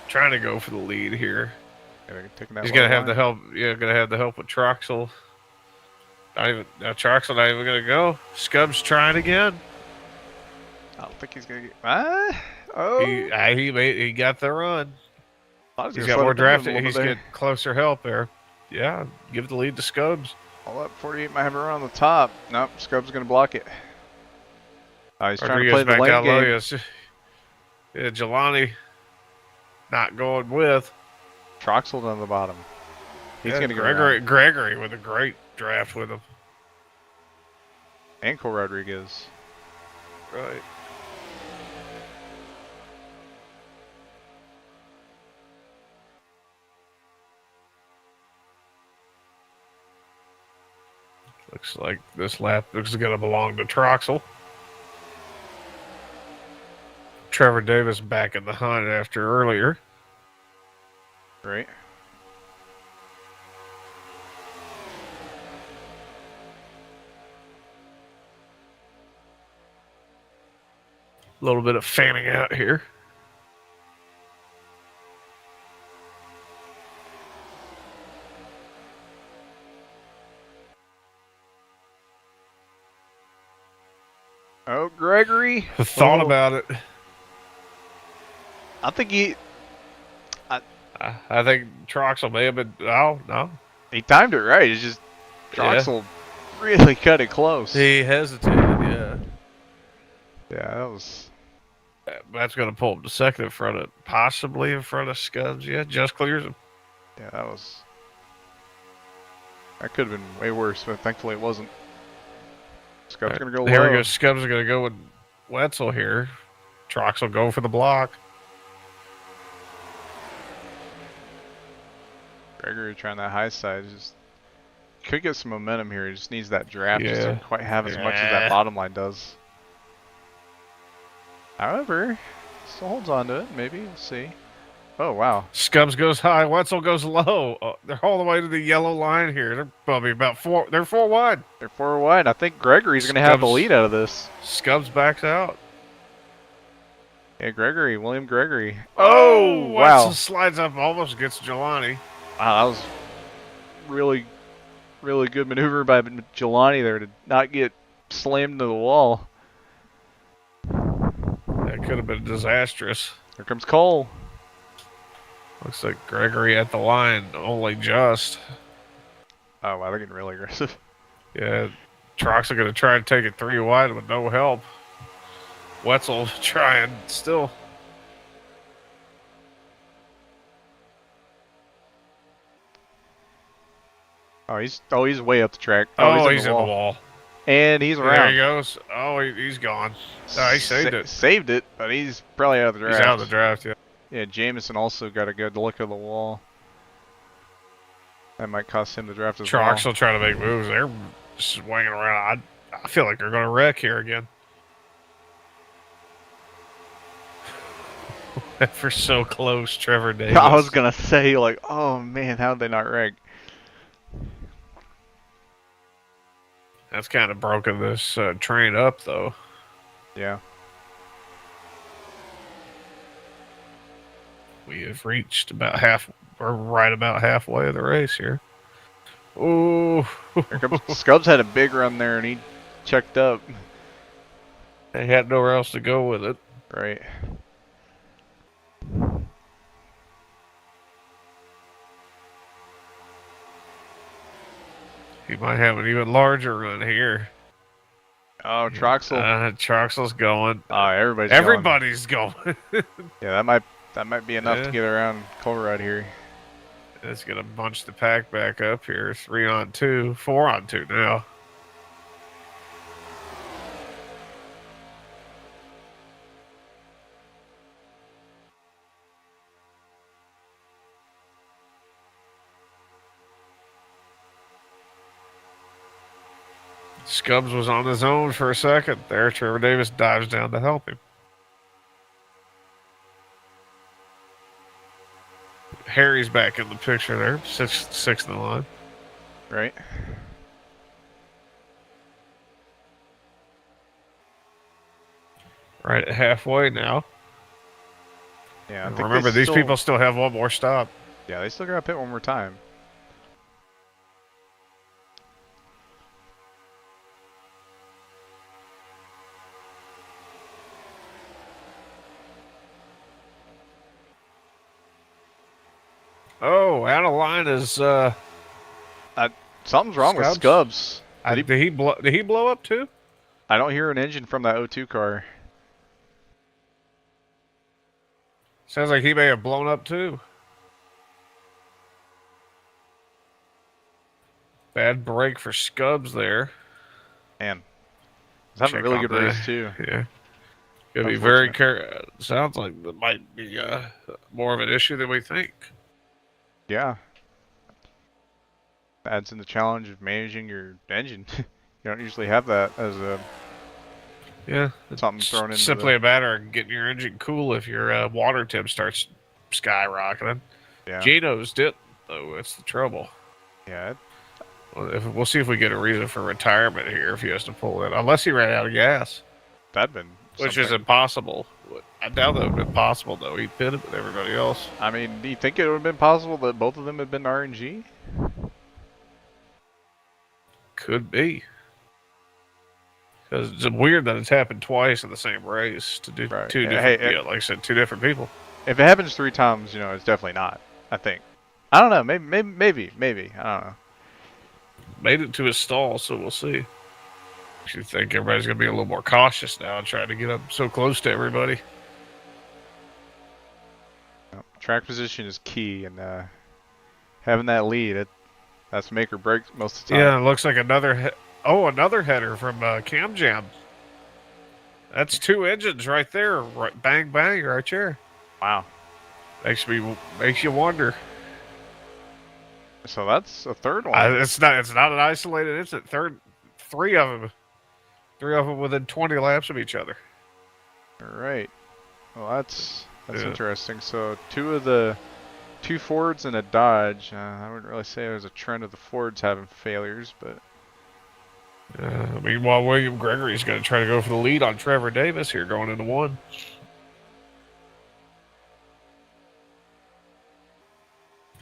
trying to go for the lead here. Yeah, taking that He's gonna low have the line. help. Yeah, gonna have the help with Troxel. Troxel not even gonna go. Scubs trying again. I don't think he's gonna get. Oh. He got the run. He's got more draft. He's getting closer help there. Yeah, give the lead to Scubs. All up, 48 might have a run on the top. Nope, Scubs gonna block it. He's trying to play the back lane down low. game. Yes. Yeah, Jelani not going with. Troxel down the bottom. He's gonna go around. Gregory with a great draft with him. And Cole Rodriguez. Right. Looks like this lap is going to belong to Troxel. Trevor Davis back in the hunt after earlier. Right. A little bit of fanning out here. Oh, Gregory. Thought about it. I think he I think Troxel may have been. Oh, no. he timed it right. It's just Troxel really cut it close. He hesitated, yeah. Yeah, that was. That's going to pull him to second possibly in front of Scubs. Yeah, just clears him. Yeah, that was. That could have been way worse, but thankfully it wasn't. Scubs gonna go low. Here we go. Scubs are going to go with Wetzel here. Troxel go for the block. Gregory trying that high side. Just could get some momentum here. He just needs that draft. Just Yeah. doesn't quite have as much as that bottom line does. However, still holds on to it. Maybe we'll see. Oh wow. Scubs goes high. Wetzel goes low. They're all the way to the yellow line here. They're probably about four. They're 4 wide. They're 4 wide. I think Gregory's going to have the lead out of this. Scubs backs out. Yeah, William Gregory. Oh, wow. Wetzel slides up, almost gets Jelani. Wow, that was really, really good maneuver by Jelani there to not get slammed into the wall. That could have been disastrous. Here comes Cole. Looks like Gregory at the line, only just. Oh, wow, they're getting really aggressive. Yeah, Troxel going to try and take it 3 wide with no help. Wetzel trying still. Oh, he's way up the track. Oh, he's in the wall. And he's around. There he goes. Oh, he's gone. No, he saved it. Saved it, but he's probably out of the draft. He's out of the draft, yeah. Yeah, Jamison also got a good look at the wall. That might cost him the draft as well. Troxel trying to make moves. They're swinging around. I feel like they're going to wreck here again. For so close, Trevor Davis. I was going to say, like, oh man, how did they not wreck? That's kind of broken this train up, though. Yeah. We have reached about half we're right about halfway of the race here. Ooh. Here comes Scubs had a big run there and he checked up. They had nowhere else to go with it. Right. He might have an even larger run here. Oh, Troxel. Troxel's going. Oh, Everybody's going. Yeah, that might be enough to get around Colruyt here. It's gonna bunch the pack back up here. 3 on 2, 4 on 2 now. Scubs was on his own for a second there. Trevor Davis dives down to help him. Harry's back in the picture there, sixth in the line. Right. Right at halfway now. Yeah. Remember, these people still have one more stop. Yeah, they still got to pit one more time. Oh, out of line is Something's wrong with Scubs. Did he blow up too? I don't hear an engine from that O2 car. Sounds like he may have blown up too. Bad break for Scubs there. Man, he's having a really good race too. Yeah. Gotta be very careful. Sounds like that might be more of an issue than we think. Yeah. Adds in the challenge of managing your engine. You don't usually have that as a something thrown in. Simply a matter of getting your engine cool if your water temp starts skyrocketing. Yeah. Gino's did though. That's the trouble. Yeah. We'll see if we get a reason for retirement here if he has to pull it, unless he ran out of gas. That'd been which is impossible. I doubt that would have been possible though. He pitted with everybody else. I mean, do you think it would have been possible that both of them had been RNG? Could be. Because it's weird that it's happened twice in the same race to do two different, like I said, two different people. If it happens 3 times, you know, it's definitely not. I think. I don't know. Maybe. I don't know. Made it to his stall, so we'll see. I think everybody's going to be a little more cautious now and trying to get up so close to everybody. Track position is key, and having that lead, that's make or break most of the time. Yeah, it looks like another header from Cam Jam. That's 2 engines right there. Right, bang, bang, right there. Wow. Makes you wonder. So that's a third one. It's not an isolated incident. Three of them within 20 laps of each other. All right. Well, that's interesting. So 2 Fords and a Dodge. I wouldn't really say there's a trend of the Fords having failures, but. Meanwhile, William Gregory's going to try to go for the lead on Trevor Davis here going into 1.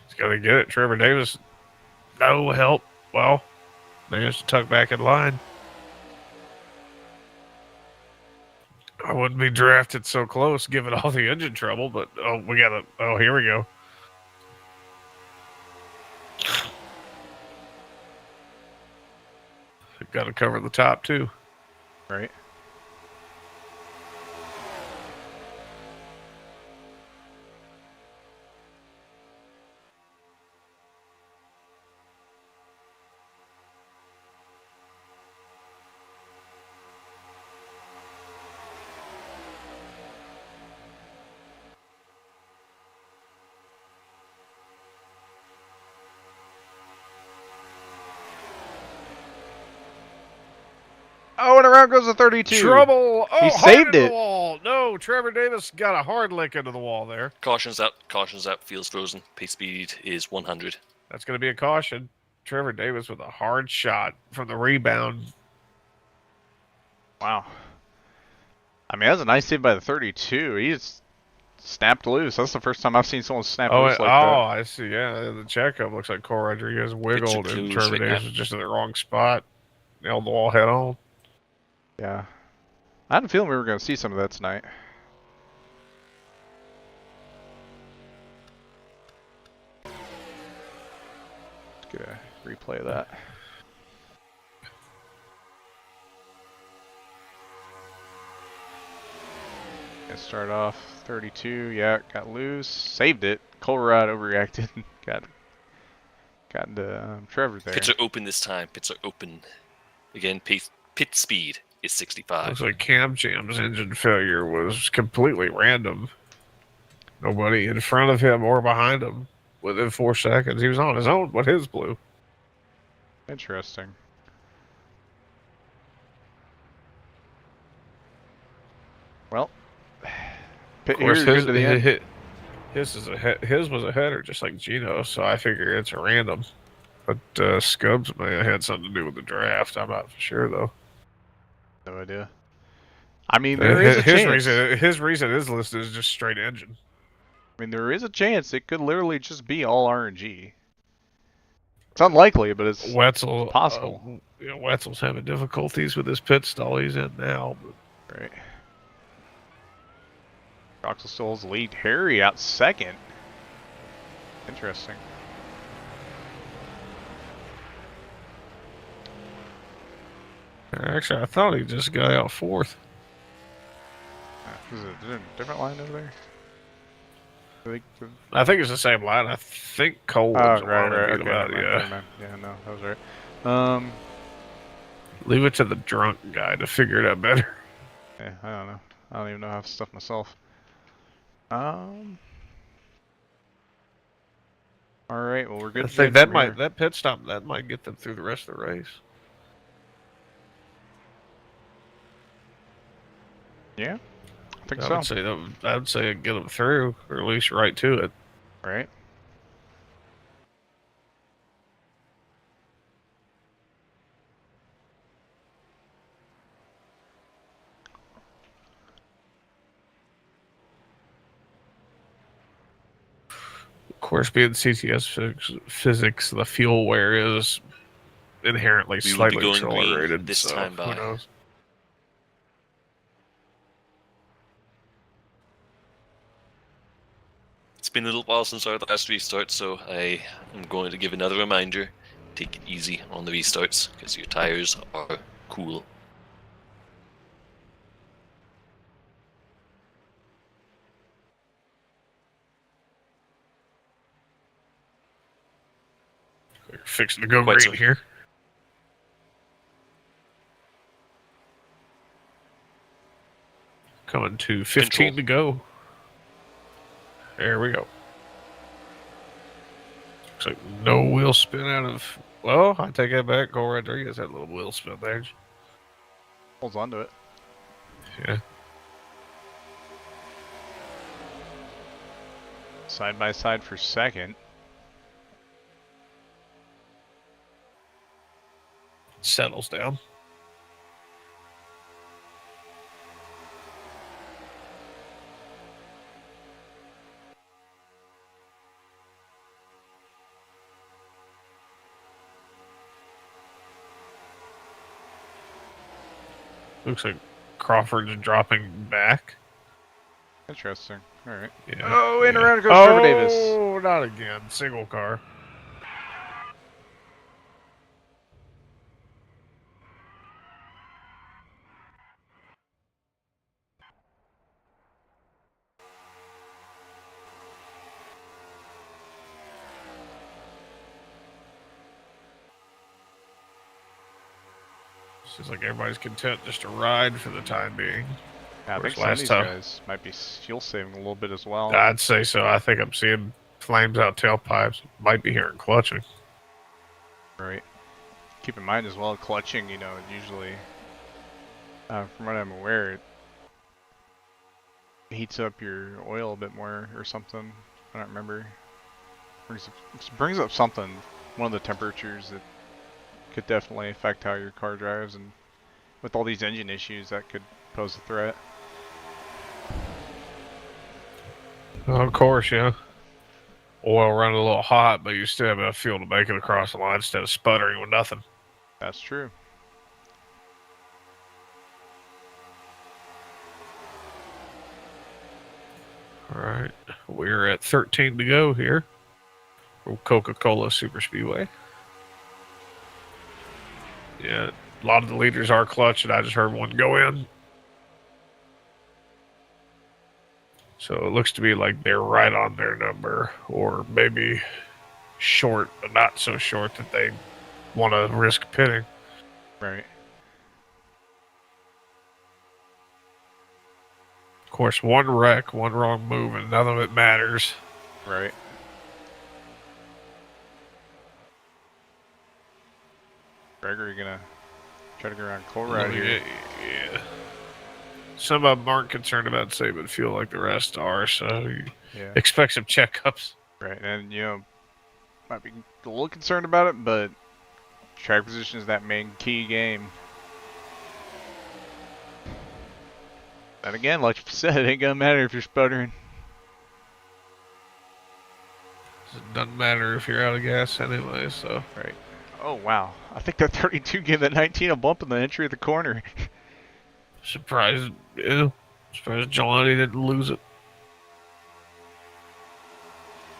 He's going to get it. Trevor Davis, no help. Well, managed to tuck back in line. I wouldn't be drafted so close given all the engine trouble, but here we go. Got to cover the top too. Right. Oh, and around goes the 32. Trouble! Oh, he saved it. The wall. No, Trevor Davis got a hard lick into the wall there. Caution's up. Field's frozen. Pace speed is 100. That's going to be a caution. Trevor Davis with a hard shot from the rebound. Wow. I mean, that was a nice save by the 32. He's snapped loose. That's the first time I've seen someone snap Oh, loose like I see. Yeah, the checkup looks like Cole Rodriguez wiggled and closed right Trevor now. was just in the wrong spot. Nailed the wall head on. that. Yeah. I had a feeling we were going to see some of that tonight. Let's get a replay of that. Gonna start off 32. Yeah, got loose. Saved it. Colorado overreacted. got into Trevor there. Pits are open this time. Pits are open. Again, pit speed is 65. Looks like Cam Jam's engine failure was completely random. Nobody in front of him or behind him. Within 4 seconds, he was on his own, but his blew. Interesting. Well, Of course, good to the end. his was a header, just like Gino, so I figure it's a random. But Scubs may have had something to do with the draft. I'm not for sure, though. No idea. I mean, there is a chance. His reason is listed as just straight engine. I mean, there is a chance it could literally just be all RNG. It's unlikely, but it's Wetzel possible. Wetzel's having difficulties with his pit stall he's in now. But Right. Troxel still holds the lead. Harry out second. Interesting. actually, I thought he just got out fourth. Is it a different line over there? I think it's the same line. I think Cole Oh, was the one right. that Okay, beat him out, never mind. Yeah, no, that was right. Leave it to the drunk guy to figure it out better. Yeah, I don't know. I don't even know half the stuff myself. All right. Well, we're good. I think that pit stop might get them through the rest of the race. Yeah, I think I so. would say it'd get them through, or at least right to it. Right. Of course, being CTS physics, the fuel wear is inherently We will be slightly going green accelerated. this so time who by. knows? It's been a little while since our last restart, so I am going to give another reminder. Take it easy on the restarts, because your tires are cool. We're fixing to go Quite green so. here. Coming to 15 to go. There we go. Looks like no wheel spin out of. Well, I take that back. Cole Rodriguez had a little wheel spin there. Holds on to it. Yeah. Side by side for second. Settles down. Looks like Crawford's dropping back. Interesting. All right. Yeah. Oh, and around goes Trevor Davis. Oh, not again. Single car. Seems like everybody's content just to ride for the time being. Yeah, I think Whereas some of last these time- guys might be fuel saving a little bit as well. I'd say so. I think I'm seeing flames out tailpipes. Might be hearing clutching. Right. Keep in mind as well, clutching, you know, usually, from what I'm aware, it heats up your oil a bit more or something. I don't remember. Brings up something, one of the temperatures that could definitely affect how your car drives, and with all these engine issues, that could pose a threat. Of course, yeah. Oil running a little hot, but you still have enough fuel to make it across the line instead of sputtering with nothing. That's true. All right, we're at 13 to go here from Coca-Cola Superspeedway. Yeah, a lot of the leaders are clutch, and I just heard one go in. So it looks to be like they're right on their number, or maybe short, but not so short that they want to risk pitting. Right. Of course, one wreck, one wrong move, and none of it matters. Right. Gregory gonna try to go around Cole right here. Yeah. Some of them aren't concerned about saving fuel like the rest are, so you Yeah. expect some checkups. Right, and might be a little concerned about it, but track position is that main key game. And again, like you said, it ain't gonna matter if you're sputtering. It doesn't matter if you're out of gas anyway, so. Right. Oh wow, I think that 32 gave that 19 a bump in the entry of the corner. Surprised Jelani didn't lose it.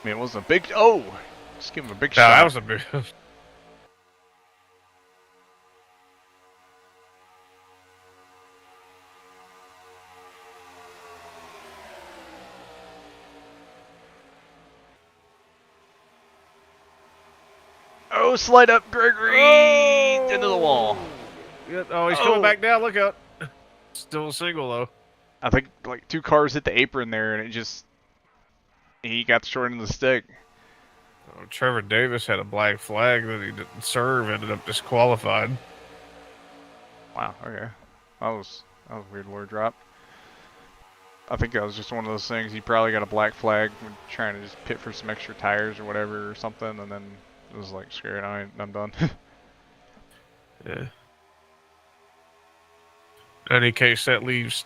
I mean, it wasn't a big. Oh, just give him a big No, shot. that was a big. Oh, slide up, Gregory into the wall. Oh, he's coming back down. Look out. Still a single though. I think like 2 cars hit the apron there, and he got the short end of the stick. Oh, Trevor Davis had a black flag that he didn't serve, ended up disqualified. Wow. Okay. That was a weird lure drop. I think that was just one of those things. He probably got a black flag when trying to just pit for some extra tires or whatever or something, and then it was like, screw it, I'm done. Yeah. In any case, that leaves,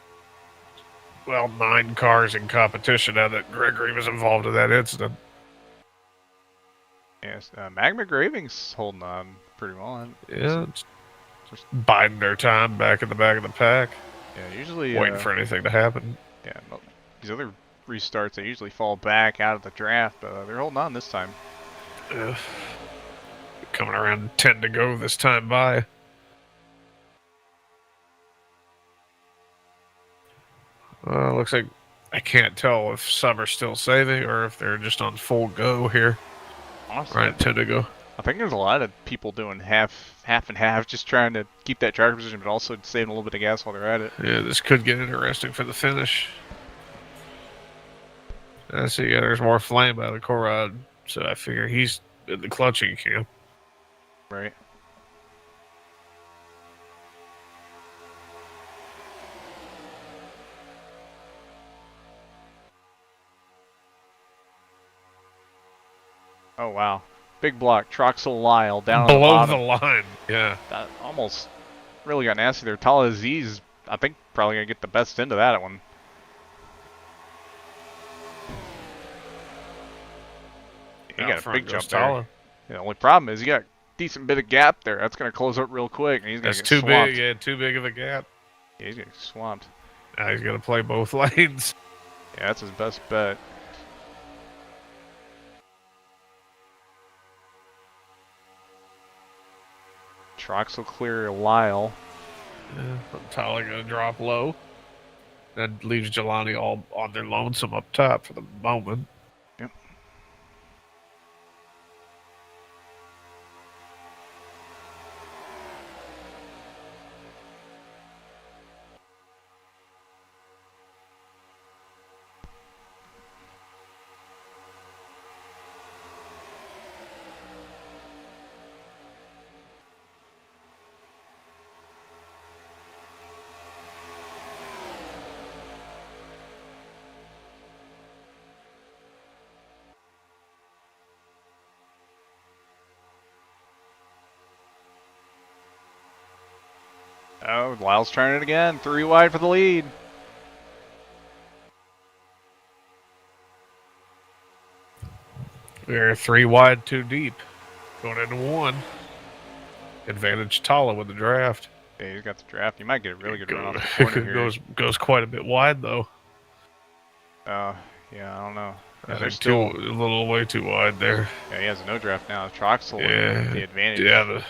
9 cars in competition now that Gregory was involved in that incident. Yes, Magma Graving's holding on pretty well. Yeah, just biding their time back in the back of the pack. Yeah, usually waiting for anything to happen. Yeah, these other restarts, they usually fall back out of the draft, but they're holding on this time. Coming around 10 to go this time by. Looks like I can't tell if some are still saving or if they're just on full go here. Honestly, Right, 10 to go. I think there's a lot of people doing half and half, just trying to keep that driver position, but also saving a little bit of gas while they're at it. Yeah, this could get interesting for the finish. I see, yeah, there's more flame out of Corrad, so I figure he's in the clutching camp. Right. Oh wow, big block, Troxel Lyle down Below on the the bottom. line, yeah. That almost really got nasty there. TalhaDevYT, I think, probably gonna get the best end of that one. He got a big jump there. Tala. Yeah, the only problem is he got a decent bit of gap there. That's gonna close up real quick, and he's gonna That's get too swamped. big, yeah, too big of a gap. Yeah, he's gonna get swamped. Now he's gonna play both lanes. Yeah, that's his best bet. Troxel clear Lyle. Yeah, Tala gonna drop low. That leaves Jelani all on their lonesome up top for the moment. Yep. Oh, Lyle's trying it again. 3 wide for the lead. We're 3 wide, 2 deep. Going into 1. Advantage Tala with the draft. Yeah, he's got the draft. You might get a really good run off the corner here. Goes quite a bit wide though. Yeah, I don't know. Yeah, I they're think still. a little way too wide there. Yeah, he has a no draft now. Troxel Yeah, with the advantage. yeah.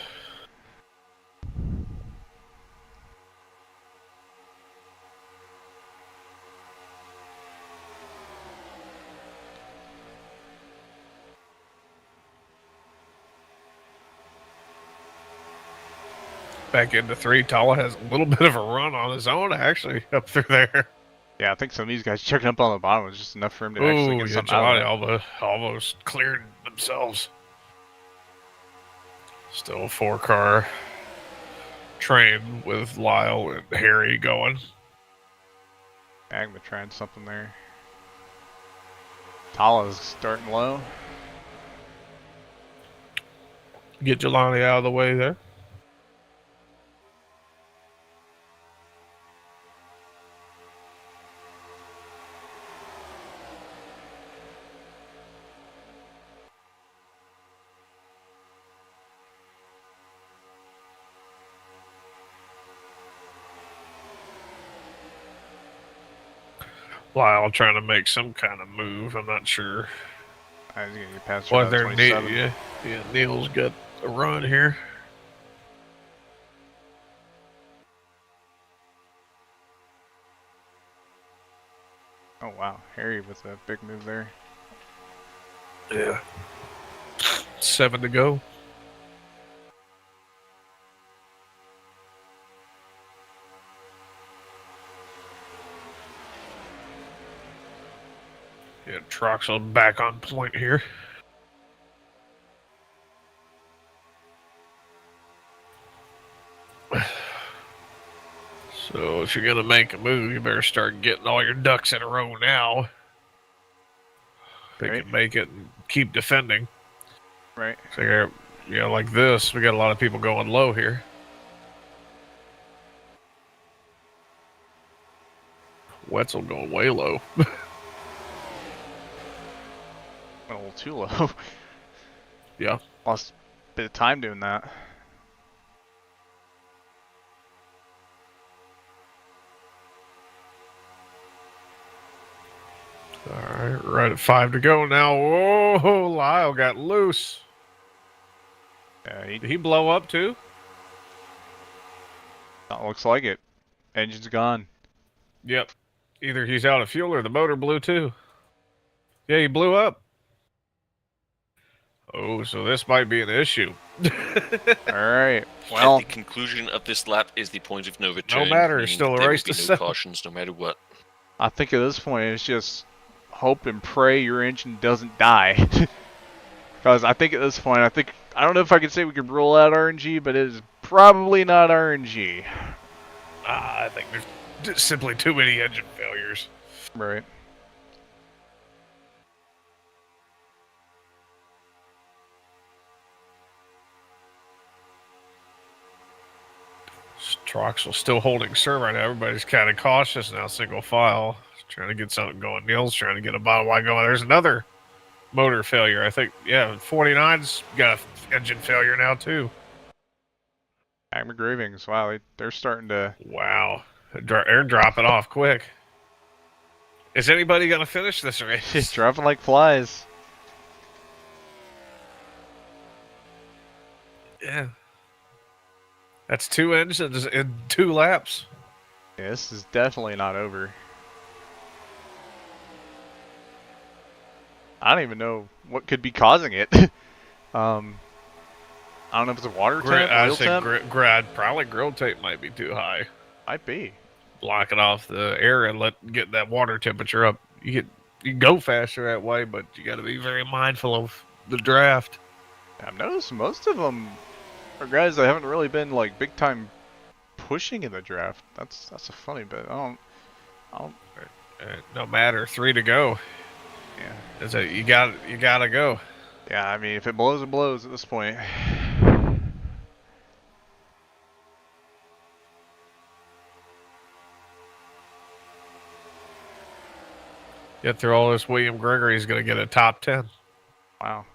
Back into 3. Tala has a little bit of a run on his own, actually, up through there. Yeah, I think some of these guys checking up on the bottom was just enough for him to actually get something out of it. Almost cleared themselves. Still a 4-car train with Lyle and Harry going. Magma trying something there. Tala's starting low. Get Jelani out of the way there. Lyle trying to make some kind of move. I'm not sure. I was gonna get past What they're 27. yeah, Neil's got a run here. Oh wow, Harry with a big move there. Yeah. 7 to go. Yeah, Troxel back on point here. So if you're gonna make a move, you better start getting all your ducks in a row now. They Right. can make it and keep defending. Right. So like this, we got a lot of people going low here. Wetzel going way low. Went a little too low. Yeah. Lost a bit of time doing that. Alright, right at 5 to go now. Whoa, Lyle got loose. Yeah, Did he blow up too? looks like it. Engine's gone. Yep. Either he's out of fuel or the motor blew too. Yeah, he blew up. Oh, so this might be an issue. Alright. Well, the conclusion of this lap is the point of no return. No matter, it's meaning still a there race will to be no settle. cautions no matter what. I think at this point it's just hope and pray your engine doesn't die. Because I think at this point, I don't know if I can say we can rule out RNG, but it is probably not RNG. I think there's just simply too many engine failures. Right. Troxel still holding serve right now. Everybody's kind of cautious now, single file. Trying to get something going. Neil's trying to get a bottom line going. There's another motor failure. I think, yeah, 49's got an engine failure now, too. Magma Gravings, wow, they're starting to... Wow. They're dropping off quick. Is anybody going to finish this race? It's dropping like flies. Yeah. That's 2 engines in 2 laps. Yeah, this is definitely not over. I don't even know what could be causing it. I don't know if it's a water temp, I oil temp. Probably grill tape might be too high. Might be. Blocking off the air and get that water temperature up. You can go faster that way, but you got to be very mindful of the draft. I've noticed most of them are guys that haven't really been like big time pushing in the draft. That's a funny bit. I don't. No matter, 3 to go. Yeah. You gotta go. Yeah, I mean, if it blows, it blows at this point. Get through all this, William Gregory's gonna get a top 10. Wow.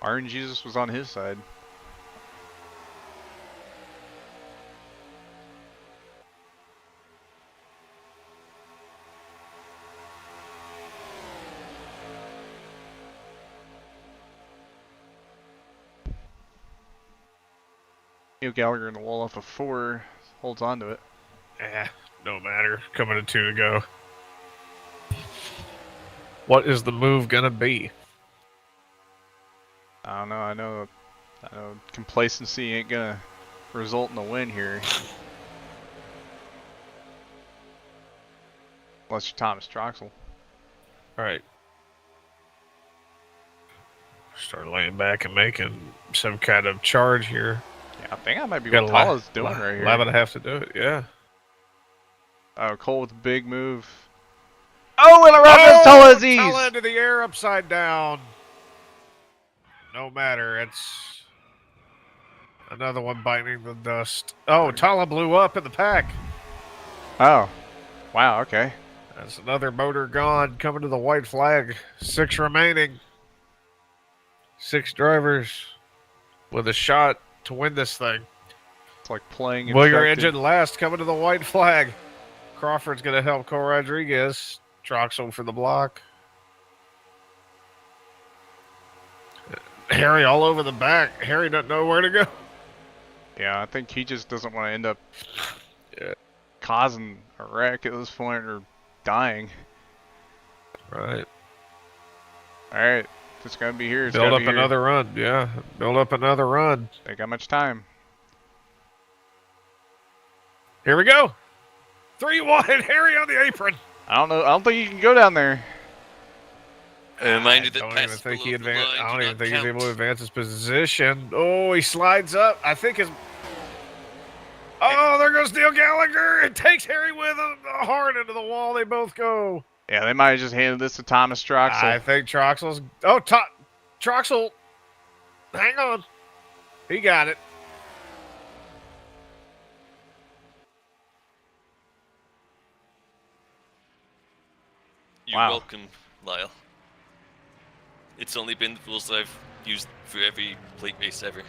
Iron Jesus was on his side. Neil Gallagher in the wall off of 4 holds on to it. No matter. Coming to 2 to go. What is the move gonna be? I don't know. I know complacency ain't gonna result in a win here. Unless you're Thomas Troxel. Alright. Start laying back and making some kind of charge here. Yeah, I think that might be Got what Talha's doing right here. 11.5 to do it, yeah. Oh, Cole with a big move. Oh, and around this Talha's ease! Talha into the air upside down. No matter, it's another one biting the dust. Oh, Talha blew up in the pack. Oh. Wow, okay. That's another motor gone, coming to the white flag. 6 remaining. 6 drivers with a shot to win this thing. It's like playing Willier infected. engine last, coming to the white flag. Crawford's going to help Cole Rodriguez. Troxel for the block. Harry all over the back. Harry doesn't know where to go. Yeah, I think he just doesn't want to end up causing a wreck at this point or dying. Right. Alright, if it's going to be here, it's Build gotta up be here. another run. Yeah. Build up another run. They got much time. Here we go. 3 wide. Harry on the apron. I don't know. I don't think you can go down there. Mind you, I that don't even passes think below he the advanced. line I do don't even not think he's count. able to advance his position. Oh, he slides up. I think his. Oh, there goes Neil Gallagher. It takes Harry with him. Hard into the wall. They both go. Yeah, they might have just handed this to Thomas Troxel. I think Troxel's. Oh, Troxel. Hang on. He got it. You're Wow. welcome, Lyle. It's only been the rules that I've used for every plate race ever.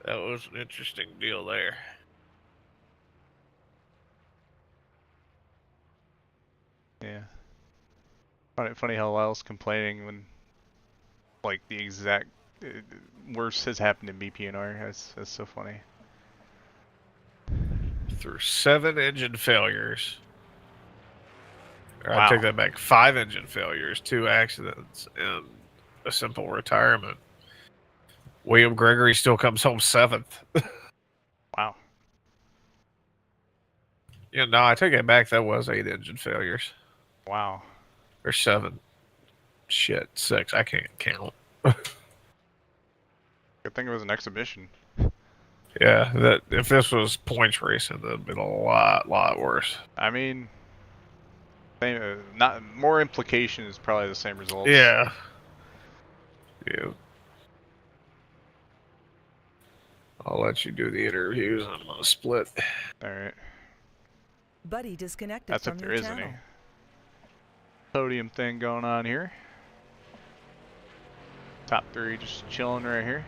That was an interesting deal there. Yeah. Funny how Lyle's complaining when, like, the exact worst has happened in BPNR. That's so funny. Through 7 engine failures. Or Wow. I take that back. 5 engine failures, 2 accidents, and a simple retirement. William Gregory still comes home 7th. Wow. Yeah, no, I take it back. That was 8 engine failures. Wow. Or 7. Shit, 6. I can't count. Good thing it was an exhibition. Yeah, that if this was points racing, that'd been a lot worse. I mean, not more implication is probably the same results. Yeah. Yeah. I'll let you do the interviews. I'm gonna split. All right. Buddy disconnected That's from if there your is channel. any podium thing going on here. Top 3 just chilling right here.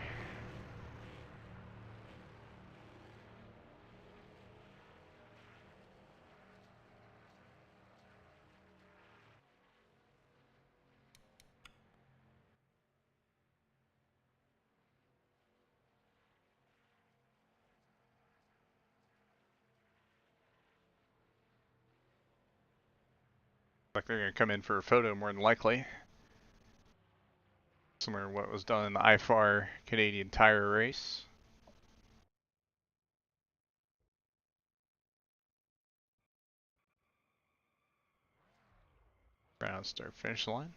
Like they're going to come in for a photo more than likely. Similar to what was done in the IFAR Canadian Tire race. Round start finish line.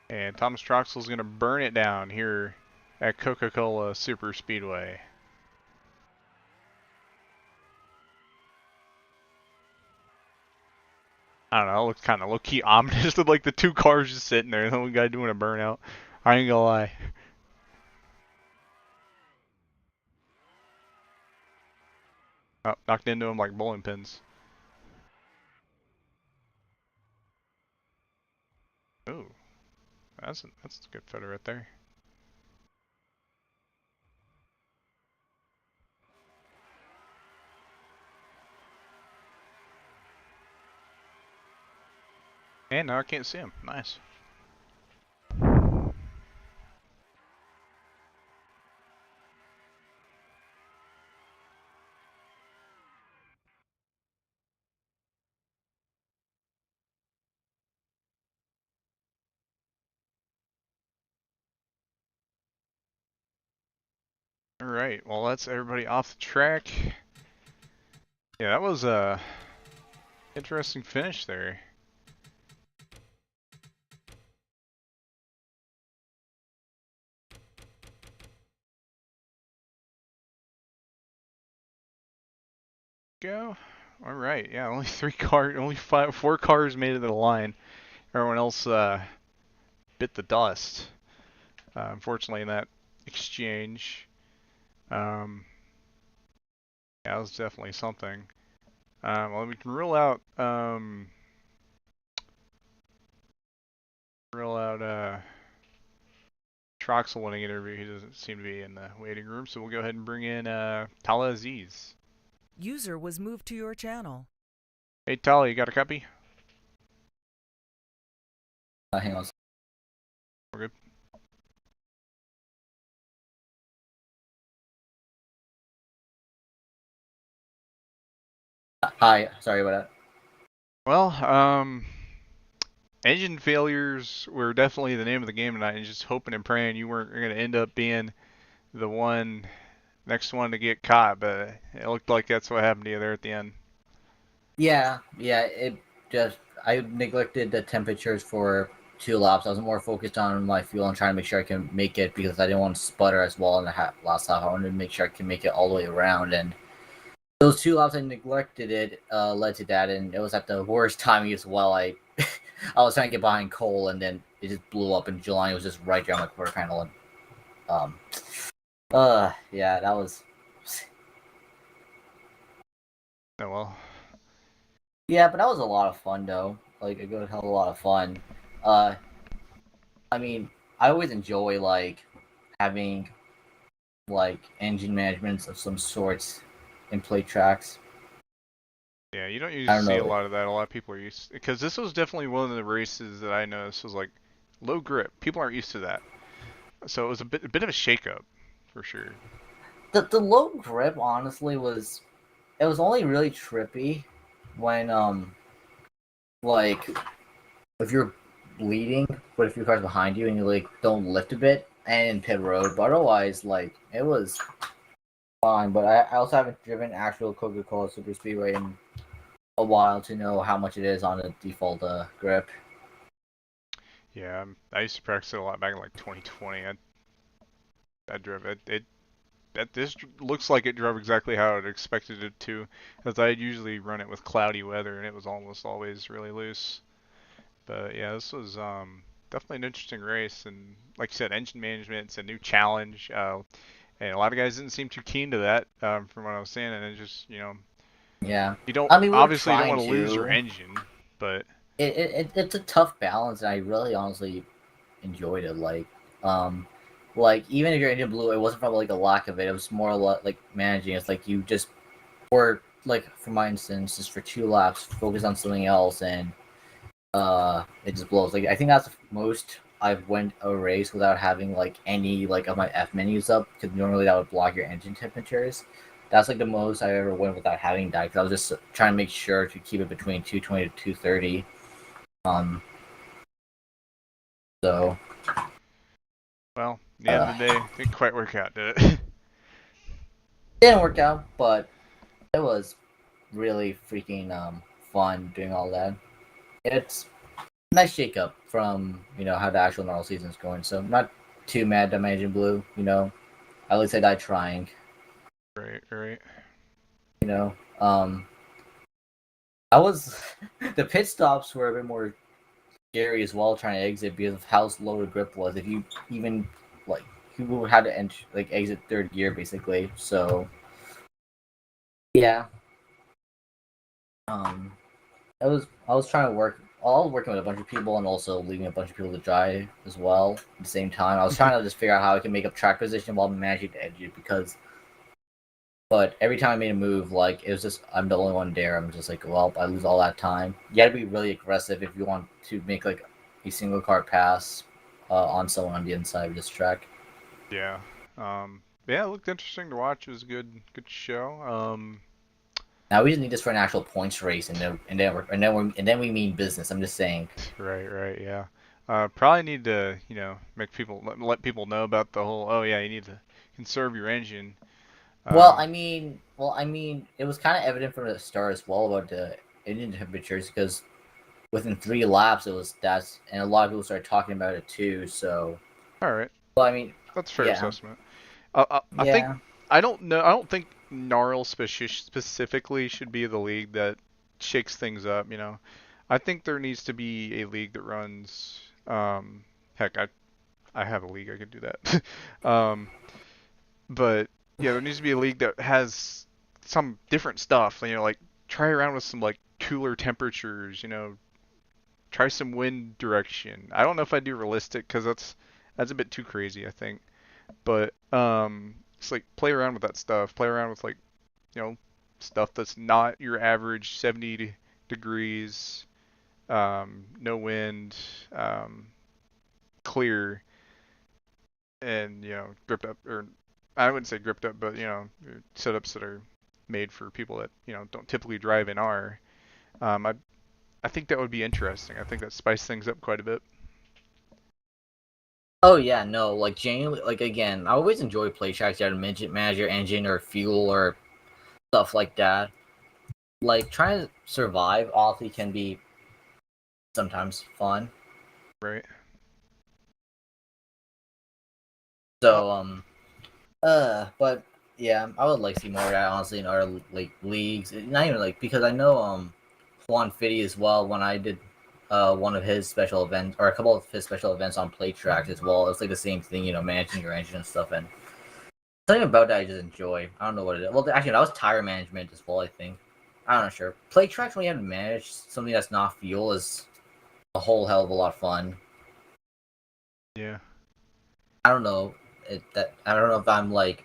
And Thomas Troxel's going to burn it down here at Coca-Cola Superspeedway. I don't know, it looks kind of low-key ominous with like the 2 cars just sitting there and the one guy doing a burnout. I ain't gonna lie. Oh, knocked into him like bowling pins. Ooh, that's a good photo right there. And now I can't see him. Nice. Alright, well that's everybody off the track. Yeah, that was a interesting finish there. Go. Alright, yeah, only four cars made it to the line. Everyone else bit the dust. Unfortunately in that exchange. Yeah, that was definitely something. Well, we can rule out Troxel winning interview. He doesn't seem to be in the waiting room, so we'll go ahead and bring in TalhaDevYT. User was moved to your channel. Hey Talha, you got a copy? Hang on. We're good. Hi, sorry about that. Well, engine failures were definitely the name of the game tonight, and just hoping and praying you weren't going to end up being the next one to get caught, but it looked like that's what happened to you there at the end. Yeah, I neglected the temperatures for 2 laps. I was more focused on my fuel and trying to make sure I can make it because I didn't want to sputter as well in the last lap. I wanted to make sure I can make it all the way around, and those 2 laps I neglected it led to that, and it was at the worst timing as well. I was trying to get behind Cole, and then it just blew up, and Jelani was just right there on my quarter panel, and yeah, that was. Oh well. Yeah, but that was a lot of fun though. Like a good hell of a lot of fun. I mean, I always enjoy like having like engine managements of some sorts in play tracks. Yeah, you don't I usually don't see a know. lot of that. A lot of people are used, because this was definitely one of the races that I noticed was like low grip. People aren't used to that, so it was a bit of a shakeup for sure. The low grip honestly was only really trippy when like if you're bleeding, but if your car's behind you and you like don't lift a bit and in pit road, but otherwise like it was fine. But I also haven't driven actual Coca-Cola Superspeedway in a while to know how much it is on the default grip. Yeah, I used to practice it a lot back in like 2020. I drove it. This looks like it drove exactly how I'd expected it to, as I'd usually run it with cloudy weather and it was almost always really loose. But yeah, this was definitely an interesting race, and like you said, engine management, it's a new challenge, and a lot of guys didn't seem too keen to that from what I was saying, and it just, Yeah, you don't I mean we were obviously you don't trying want to lose your to. engine, but It's a tough balance, and I really honestly enjoyed it. Like even if your engine blew, it wasn't from like a lack of it. It was more like managing. It's like you just were like, for my instance, just for 2 laps, focus on something else, and it just blows. Like I think that's the most I've went a race without having like any like of my F menus up, because normally that would block your engine temperatures. That's like the most I ever went without having that, because I was just trying to make sure to keep it between 220 to 230. Um, so well, at the end of the day, it didn't quite work out, did it? didn't work out, but it was really freaking fun doing all that. It's a nice shake up from how the actual NARL season's going. So I'm not too mad that my engine blew. At least I died trying. Right. You know, I was the pit stops were a bit more scary as well, trying to exit because of how low the grip was. If you even like, you had to exit third gear basically. So Yeah. I was trying to work. All working with a bunch of people and also leaving a bunch of people to dry as well at the same time. I was trying to just figure out how I can make up track position while managing the edges because. But every time I made a move, like it was just I'm the only one there. I'm just like, well, I lose all that time. You got to be really aggressive if you want to make like a single card pass on someone on the inside of this track. Yeah. Yeah, it looked interesting to watch. It was a good show. Now we just need this for an actual points race, and then we mean business. I'm just saying. Right, yeah. Probably need to, make people let people know about the whole. Oh yeah, you need to conserve your engine. Well, I mean, it was kind of evident from the start as well about the engine temperatures because within 3 laps and a lot of people started talking about it too. So, all right, well, I mean, that's a fair yeah. assessment. I think Yeah. I don't know. I don't think NARL specifically should be the league that shakes things up. I think there needs to be a league that runs. Heck, I have a league. I could do that. But yeah, there needs to be a league that has some different stuff. Like try around with some like cooler temperatures. Try some wind direction. I don't know if I do realistic because that's a bit too crazy, I think. But it's like play around with that stuff. Play around with like stuff that's not your average 70 degrees, no wind, clear, and gripped up, or I wouldn't say gripped up, but setups that are made for people that don't typically drive in R. I think that would be interesting. I think that spice things up quite a bit. Oh yeah, no, like genuinely, like again, I always enjoy play tracks that manage your engine or fuel or stuff like that. Like trying to survive awfully can be sometimes fun. Right. So but yeah, I would like to see more of that honestly in our like leagues. Not even like because I know Juan Fitty as well when I did one of his special events or a couple of his special events on play tracks as well. It's like the same thing, managing your engine and stuff. And something about that I just enjoy. I don't know what it is. Well, actually, that was tire management as well. I think. I'm not sure. Play tracks when you have to manage something that's not fuel is a whole hell of a lot of fun. Yeah. I don't know I don't know if I'm like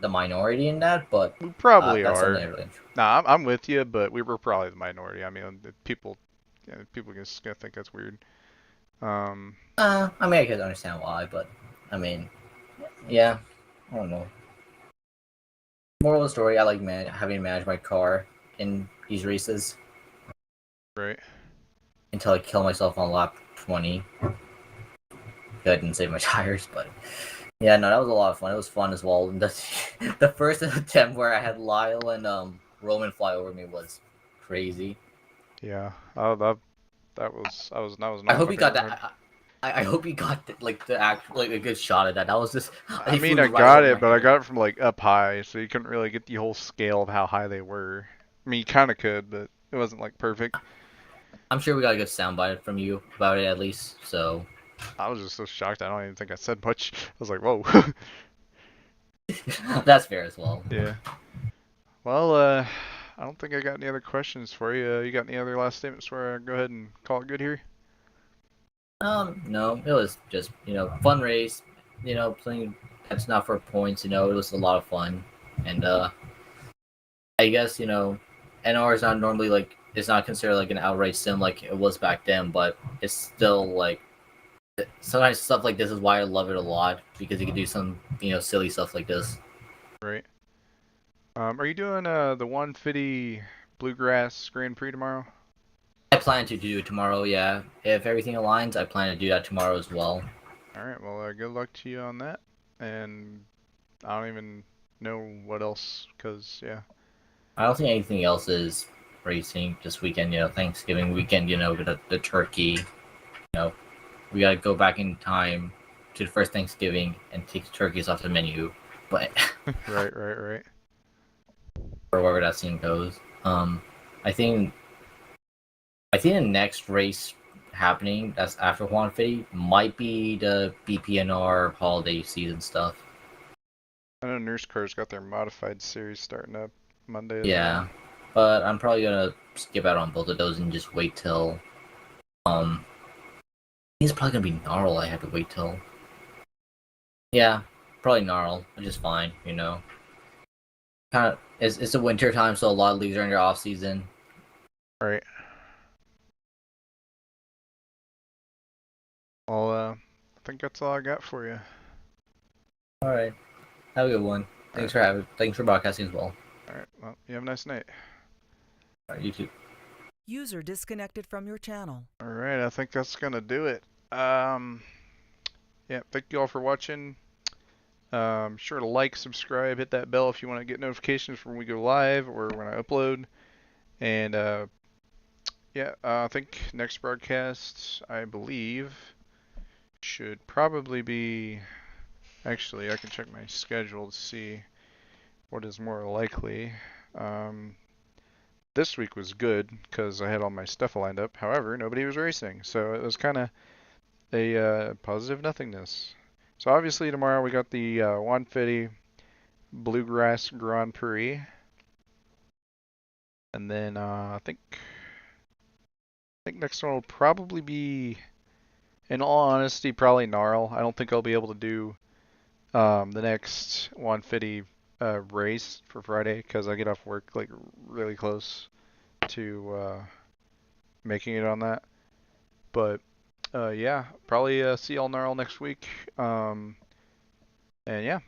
the minority in that, but We probably that's are. something I really enjoy. Nah, I'm with you, but we were probably the minority. I mean, people just gonna think that's weird. I mean, I could understand why, but I mean, yeah, I don't know. Moral of the story: I like having to manage my car in these races. Right. Until I kill myself on lap 20. I didn't save my tires, but yeah, no, that was a lot of fun. It was fun as well. And the first attempt where I had Lyle and Roman fly over me was crazy. Yeah. That was not I hope my he got favorite that. I hope he got the actual a good shot at that. That was just. I mean, I got it, but I got it from like up high, so you couldn't really get the whole scale of how high they were. I mean, you kind of could, but it wasn't like perfect. I'm sure we got a good soundbite from you about it at least. So. I was just so shocked. I don't even think I said much. I was like, whoa. That's fair as well. Yeah. Well, I don't think I got any other questions for you. You got any other last statements before I go ahead and call it good here? No, it was just, fun race, playing that's not for points, it was a lot of fun. And I guess, NR is not normally like it's not considered like an outright sim like it was back then, but it's still like sometimes stuff like this is why I love it a lot because you can do some, silly stuff like this. Right. Are you doing the 150 Bluegrass Grand Prix tomorrow? I plan to do it tomorrow, yeah. If everything aligns, I plan to do that tomorrow as well. Alright, well, good luck to you on that. And I don't even know what else, because, yeah. I don't think anything else is racing this weekend, Thanksgiving weekend, the turkey, we gotta go back in time to the first Thanksgiving and take the turkeys off the menu, but Right. or wherever that scene goes. I think the next race happening that's after Juan Fitty might be the BPNR holiday season stuff. I know Nurse Car's got their modified series starting up. Monday as Yeah, well. but I'm probably gonna skip out on both of those and just wait till. I think it's probably gonna be NARL. I have to wait till. Yeah, probably NARL, which is fine. You know, kind of. It's the winter time, so a lot of leagues are in their off season. Right. Well, I think that's all I got for you. All right, have a good one. Thanks for broadcasting as well. All right. Well, you have a nice night. All right, you too. User disconnected from your channel. All right. I think that's gonna do it. Yeah. Thank you all for watching. Sure to like, subscribe, hit that bell if you want to get notifications from when we go live or when I upload. And yeah, I think next broadcast, I believe, should probably be. Actually, I can check my schedule to see what is more likely. This week was good because I had all my stuff lined up. However, nobody was racing, so it was kind of a positive nothingness. So obviously tomorrow we got the 150 Bluegrass Grand Prix, and then I think next one will probably be, in all honesty, probably NARL. I don't think I'll be able to do the next 150 race for Friday because I get off work like really close to making it on that. But yeah, probably see y'all NARL next week. And yeah,